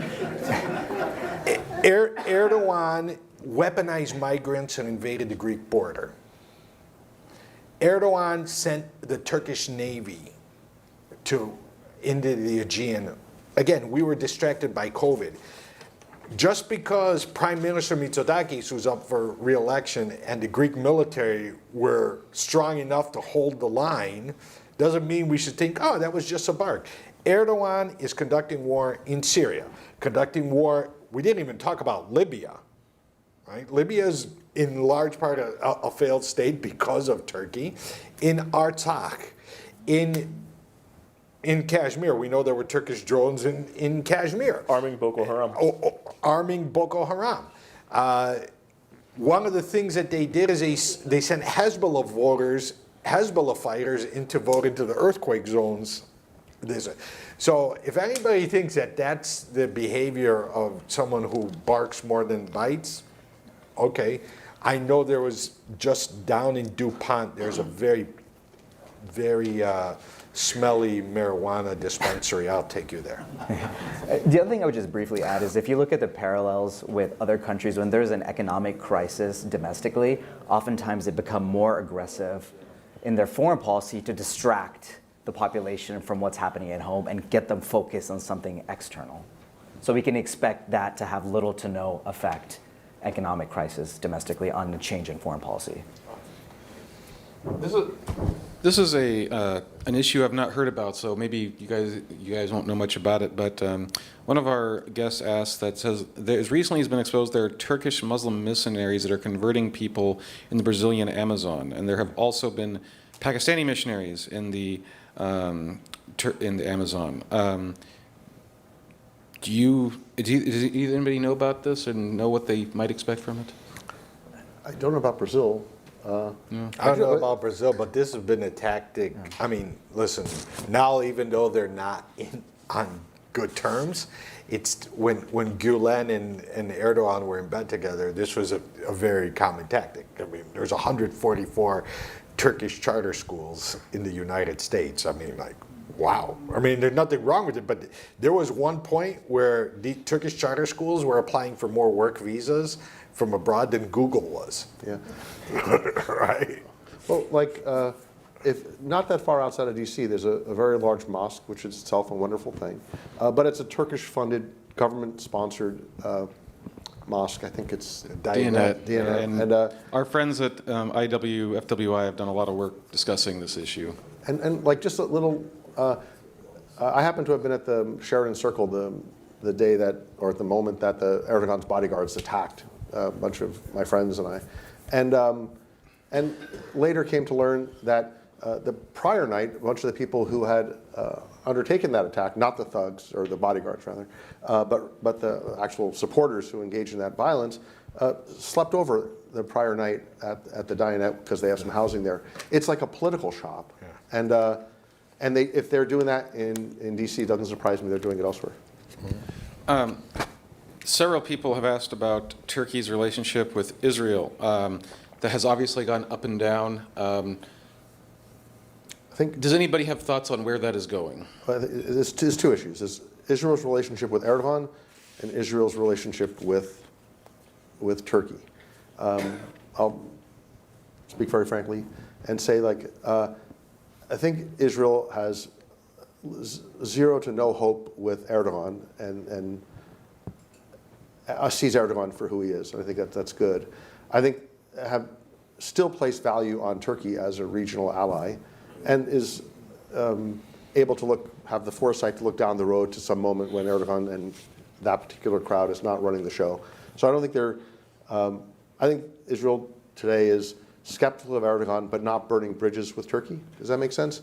Erdogan weaponized migrants and invaded the Greek border. Erdogan sent the Turkish Navy into the Aegean. Again, we were distracted by COVID. Just because Prime Minister Mitsotakis was up for re-election and the Greek military were strong enough to hold the line doesn't mean we should think, oh, that was just a bark. Erdogan is conducting war in Syria, conducting war. We didn't even talk about Libya, right? Libya is in large part a failed state because of Turkey. In Artsakh, in Kashmir, we know there were Turkish drones in Kashmir. Arming Boko Haram. Arming Boko Haram. One of the things that they did is they sent Hezbollah fighters to vote into the earthquake zones. So if anybody thinks that that's the behavior of someone who barks more than bites, okay. I know there was just down in DuPont, there's a very, very smelly marijuana dispensary. I'll take you there. The other thing I would just briefly add is if you look at the parallels with other countries, when there's an economic crisis domestically, oftentimes they become more aggressive in their foreign policy to distract the population from what's happening at home and get them focused on something external. So we can expect that to have little to no effect, economic crisis domestically, on the change in foreign policy. This is an issue I've not heard about, so maybe you guys won't know much about it. But one of our guests asked that says there's recently has been exposed there are Turkish Muslim missionaries that are converting people in the Brazilian Amazon, and there have also been Pakistani missionaries in the Amazon. Does anybody know about this and know what they might expect from it? I don't know about Brazil. I don't know about Brazil, but this has been a tactic. I mean, listen, now even though they're not on good terms, it's when Gülen and Erdogan were in bed together, this was a very common tactic. I mean, there's 144 Turkish charter schools in the United States. I mean, like, wow. I mean, there's nothing wrong with it, but there was one point where the Turkish charter schools were applying for more work visas from abroad than Google was. Yeah. Right? Well, like, if not that far outside of DC, there's a very large mosque, which is itself a wonderful thing. But it's a Turkish-funded, government-sponsored mosque. I think it's Diyanet. Diyanet. And And, our friends at FWI have done a lot of work discussing this issue. and like just a little, I happen to have been at the Sheridan Circle the day that, or at the moment that the Erdogan's bodyguards attacked a bunch of my friends and I. And later came to learn that the prior night, a bunch of the people who had undertaken that attack, not the thugs, or the bodyguards rather, but the actual supporters who engaged in that violence, slept over the prior night at the Diyanet because they have some housing there. It's like a political shop. Yeah. And if they're doing that in DC, it doesn't surprise me they're doing it elsewhere. Several people have asked about Turkey's relationship with Israel. That has obviously gone up and down. Does anybody have thoughts on where that is going? There's two issues. There's Israel's relationship with Erdogan and Israel's relationship with Turkey. I'll speak very frankly and say, like, I think Israel has zero to no hope with Erdogan and sees Erdogan for who he is. And I think that's good. I think have still placed value on Turkey as a regional ally and is able to have the foresight to look down the road to some moment when Erdogan and that particular crowd is not running the show. So I don't think I think Israel today is skeptical of Erdogan, but not burning bridges with Turkey. Does that make sense?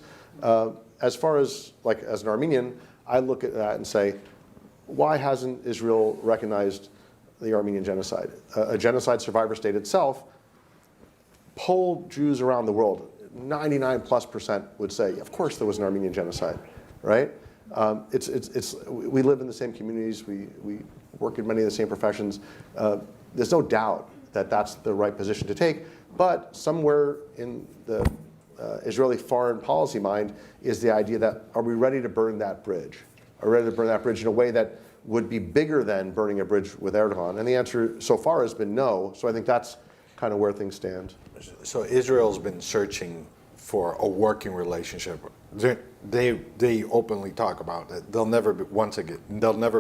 As far as, like, as an Armenian, I look at that and say, why hasn't Israel recognized the Armenian genocide? A genocide survivor state itself. Poll Jews around the world, 99+% would say, of course there was an Armenian genocide, right? We live in the same communities, we work in many of the same professions. There's no doubt that that's the right position to take, but somewhere in the Israeli foreign policy mind is the idea that, are we ready to burn that bridge? Are we ready to burn that bridge in a way that would be bigger than burning a bridge with Erdogan? And the answer so far has been no, so I think that's kind of where things stand. So Israel's been searching for a working relationship. They openly talk about it. They'll never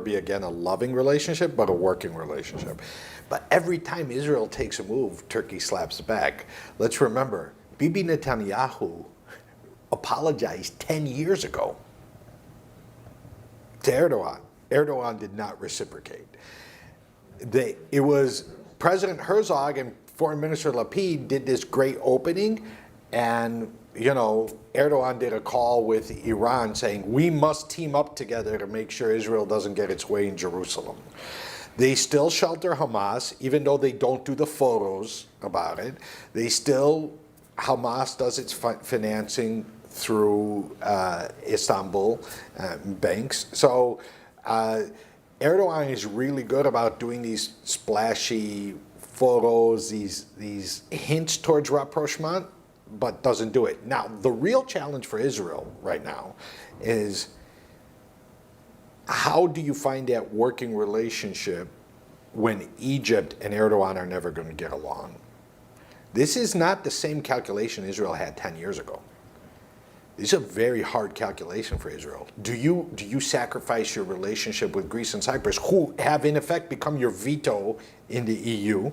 be again a loving relationship, but a working relationship. But every time Israel takes a move, Turkey slaps back. Let's remember, Bibi Netanyahu apologized 10 years ago to Erdogan. Erdogan did not reciprocate. It was President Herzog and Foreign Minister Lapid did this great opening, and Erdogan did a call with Iran saying, we must team up together to make sure Israel doesn't get its way in Jerusalem. They still shelter Hamas, even though they don't do the photos about it. Hamas does its financing through Istanbul banks. So Erdogan is really good about doing these splashy photos, these hints towards rapprochement, but doesn't do it. Now, the real challenge for Israel right now is, how do you find that working relationship when Egypt and Erdogan are never going to get along? This is not the same calculation Israel had 10 years ago. This is a very hard calculation for Israel. Do you sacrifice your relationship with Greece and Cyprus, who have in effect become your veto in the EU?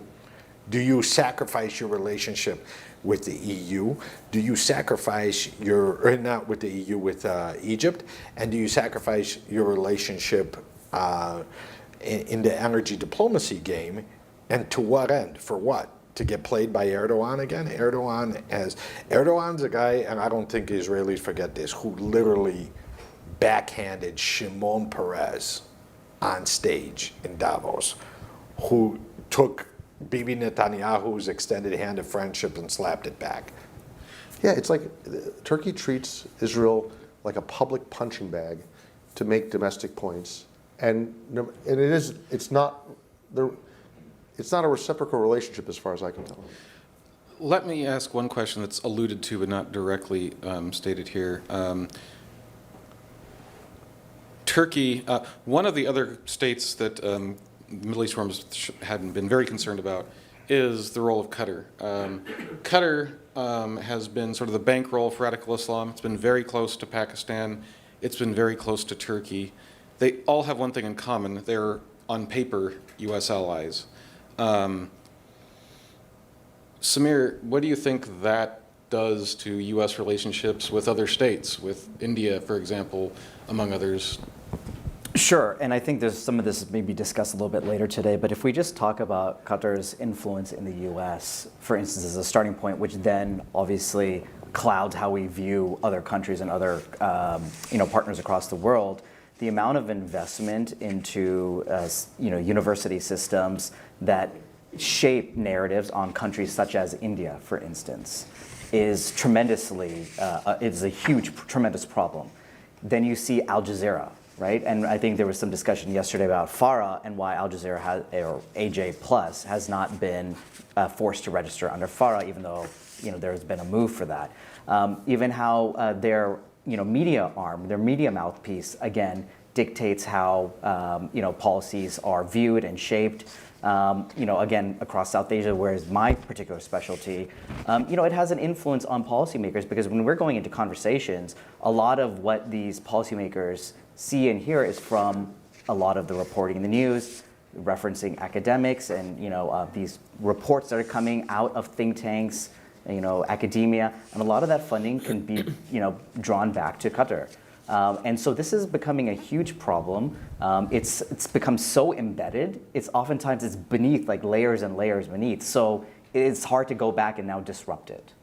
Do you sacrifice your relationship with the EU? Do you sacrifice not with the EU, with Egypt? And do you sacrifice your relationship in the energy diplomacy game? And to what end? For what? To get played by Erdogan again? Erdogan's a guy, and I don't think Israelis forget this, who literally backhanded Shimon Peres on stage in Davos, who took Bibi Netanyahu's extended hand of friendship and slapped it back. Yeah, it's like Turkey treats Israel like a public punching bag to make domestic points, and it's not a reciprocal relationship as far as I can tell. Let me ask one question that's alluded to but not directly stated here. Turkey, one of the other states that Middle East forums hadn't been very concerned about is the role of Qatar. Qatar has been sort of the bankroll for radical Islam. It's been very close to Pakistan. It's been very close to Turkey. They all have one thing in common. They're, on paper, U.S. allies. Samir, what do you think that does to U.S. relationships with other states, with India, for example, among others? Sure, and I think there's some of this may be discussed a little bit later today, but if we just talk about Qatar's influence in the U.S., for instance, as a starting point, which then obviously clouds how we view other countries and other partners across the world, the amount of investment into university systems that shape narratives on countries such as India, for instance, is tremendously, is a huge, tremendous problem. Then you see Al Jazeera, right? And I think there was some discussion yesterday about FARA and why Al Jazeera has, or AJ Plus has not been forced to register under FARA, even though there's been a move for that. Even how their media arm, their media mouthpiece, again, dictates how policies are viewed and shaped. Again, across South Asia, where is my particular specialty, it has an influence on policymakers, because when we're going into conversations, a lot of what these policymakers see and hear is from a lot of the reporting in the news, referencing academics and these reports that are coming out of think tanks, academia, and a lot of that funding can be drawn back to Qatar. And so this is becoming a huge problem. It's become so embedded. It's oftentimes beneath, like layers and layers beneath. So it's hard to go back and now disrupt it.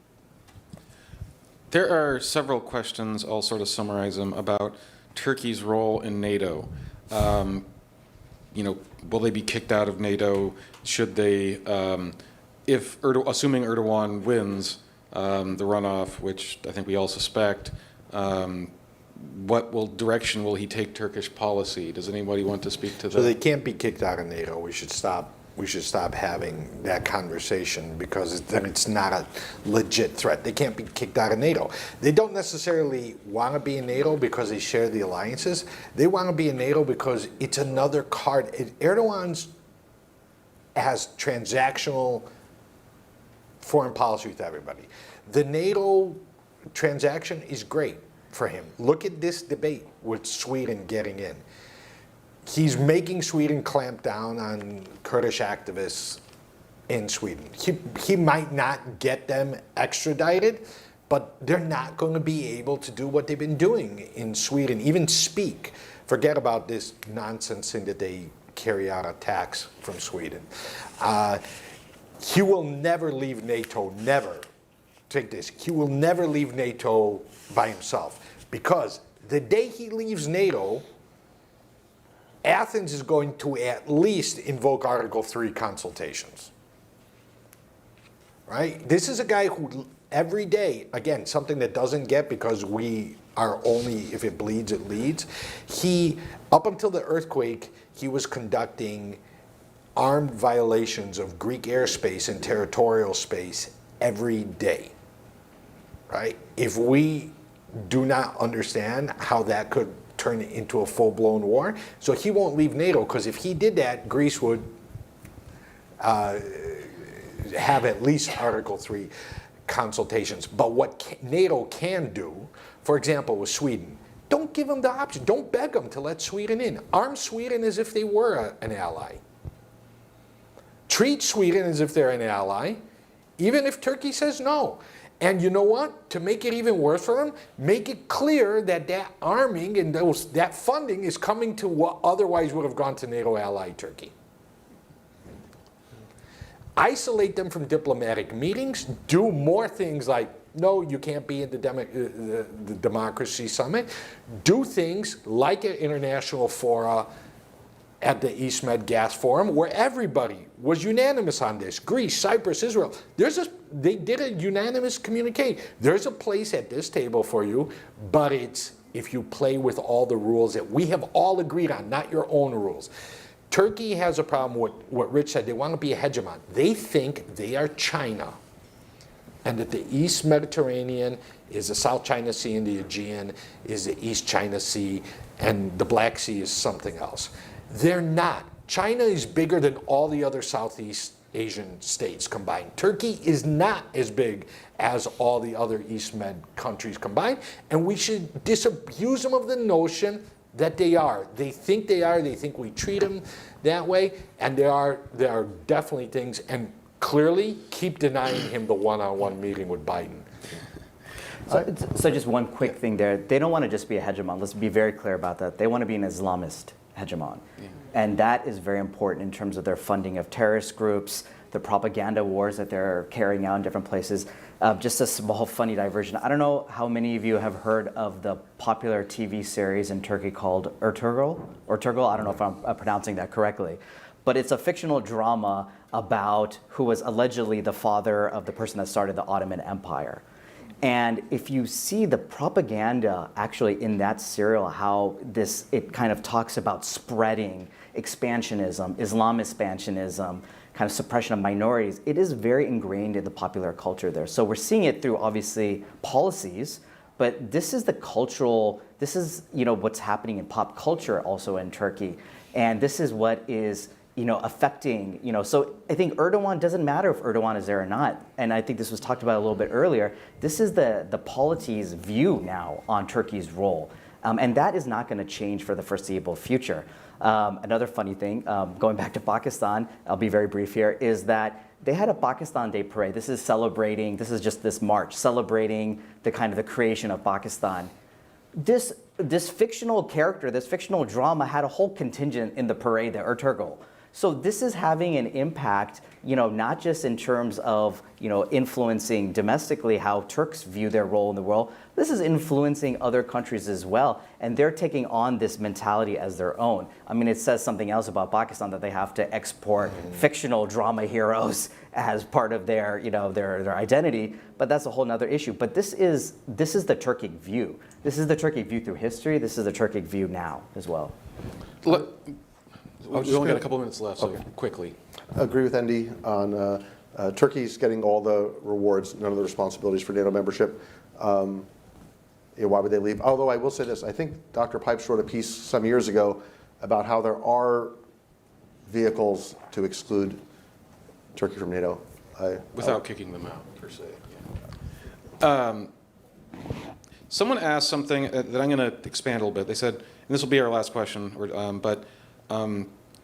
There are several questions, I'll sort of summarize them, about Turkey's role in NATO. Will they be kicked out of NATO? Should they, assuming Erdogan wins the runoff, which I think we all suspect, what direction will he take Turkish policy? Does anybody want to speak to that? So they can't be kicked out of NATO. We should stop having that conversation, because then it's not a legit threat. They can't be kicked out of NATO. They don't necessarily want to be in NATO because they share the alliances. They want to be in NATO because it's another card. Erdogan's has transactional foreign policy with everybody. The NATO transaction is great for him. Look at this debate with Sweden getting in. He's making Sweden clamp down on Kurdish activists in Sweden. He might not get them extradited, but they're not going to be able to do what they've been doing in Sweden, even speak. Forget about this nonsense thing that they carry out attacks from Sweden. He will never leave NATO, never. Take this, he will never leave NATO by himself, because the day he leaves NATO, Athens is going to at least invoke Article 3 consultations, right? This is a guy who every day, again, something that doesn't get, because we are only, if it bleeds, it leads. Up until the earthquake, he was conducting armed violations of Greek airspace and territorial space every day, right? If we do not understand how that could turn it into a full-blown war. So he won't leave NATO, because if he did that, Greece would have at least Article 3 consultations. But what NATO can do, for example, with Sweden, don't give them the option. Don't beg them to let Sweden in. Arm Sweden as if they were an ally. Treat Sweden as if they're an ally, even if Turkey says no. And you know what? To make it even worse for them, make it clear that that arming and that funding is coming to what otherwise would have gone to NATO ally Turkey. Isolate them from diplomatic meetings. Do more things like, no, you can't be in the Democracy Summit. Do things like an international fora at the East Med Gas Forum, where everybody was unanimous on this. Greece, Cyprus, Israel. They did a unanimous communique. There's a place at this table for you, but it's if you play with all the rules that we have all agreed on, not your own rules. Turkey has a problem with what Rich said. They want to be a hegemon. They think they are China, and that the East Mediterranean is the South China Sea and the Aegean, is the East China Sea, and the Black Sea is something else. They're not. China is bigger than all the other Southeast Asian states combined. Turkey is not as big as all the other East Med countries combined, and we should disabuse them of the notion that they are. They think they are, they think we treat them that way, and there are definitely things, and clearly keep denying him the one-on-one meeting with Biden. So just one quick thing there. They don't want to just be a hegemon. Let's be very clear about that. They want to be an Islamist hegemon. Yeah. And that is very important in terms of their funding of terrorist groups, the propaganda wars that they're carrying out in different places. Just a small funny diversion. I don't know how many of you have heard of the popular TV series in Turkey called Ertugrul. I don't know if I'm pronouncing that correctly. But it's a fictional drama about who was allegedly the father of the person that started the Ottoman Empire. And if you see the propaganda actually in that serial, how it kind of talks about spreading expansionism, Islam expansionism, kind of suppression of minorities, it is very ingrained in the popular culture there. So we're seeing it through obviously policies, but this is the cultural, this is what's happening in pop culture also in Turkey. And this is what is affecting, so I think Erdogan, doesn't matter if Erdogan is there or not, and I think this was talked about a little bit earlier, this is the polity's view now on Turkey's role. And that is not going to change for the foreseeable future. Another funny thing, going back to Pakistan, I'll be very brief here, is that they had a Pakistan Day parade. This is just this March, celebrating the creation of Pakistan. This fictional character, this fictional drama had a whole contingent in the parade, the Ertugrul. So this is having an impact, not just in terms of, influencing domestically how Turks view their role in the world. This is influencing other countries as well, and they're taking on this mentality as their own. I mean, it says something else about Pakistan, that they have to export fictional drama heroes as part of their, their identity. But that's a whole other issue. But this is the Turkic view. This is the Turkic view through history. This is the Turkic view now as well. We've only got a couple minutes left, so quickly. I agree with Endy on Turkey's getting all the rewards, none of the responsibilities for NATO membership. Why would they leave? Although I will say this, I think Dr. Pipes wrote a piece some years ago about how there are vehicles to exclude Turkey from NATO. Without kicking them out, per se. Yeah. Someone asked something that I'm going to expand a little bit. They said, and this will be our last question,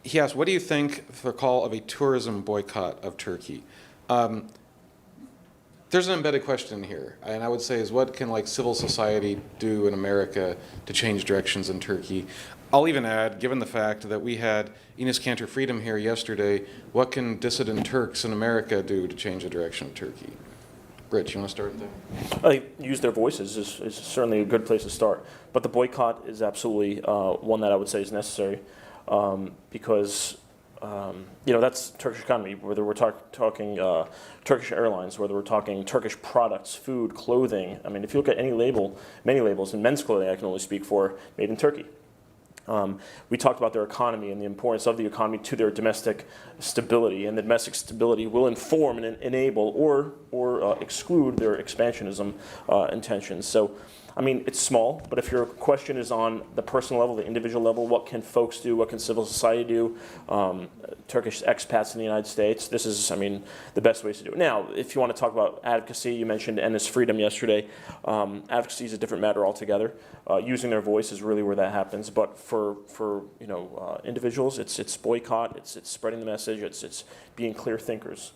he asked, what do you think of the call of a tourism boycott of Turkey? There's an embedded question here, and I would say is what can civil society do in America to change directions in Turkey? I'll even add, given the fact that we had Enes Kanter Freedom here yesterday, what can dissident Turks in America do to change the direction of Turkey? Rich, you want to start there? I think use their voices is certainly a good place to start, but the boycott is absolutely one that I would say is necessary. Because that's Turkish economy, whether we're talking Turkish Airlines, whether we're talking Turkish products, food, clothing. I mean, if you look at any label, many labels, in men's clothing I can only speak for, made in Turkey. We talked about their economy and the importance of the economy to their domestic stability, and the domestic stability will inform and enable or exclude their expansionism intentions. So, I mean, it's small, but if your question is on the personal level, the individual level, what can folks do, what can civil society do, Turkish expats in the United States, this is, the best ways to do it. Now, if you want to talk about advocacy, you mentioned Enes Freedom yesterday. Advocacy is a different matter altogether. Using their voice is really where that happens. But for individuals, it's boycott, it's spreading the message, it's being clear thinkers.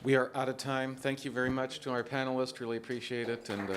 We are out of time. Thank you very much to our panelists. Really appreciate it. And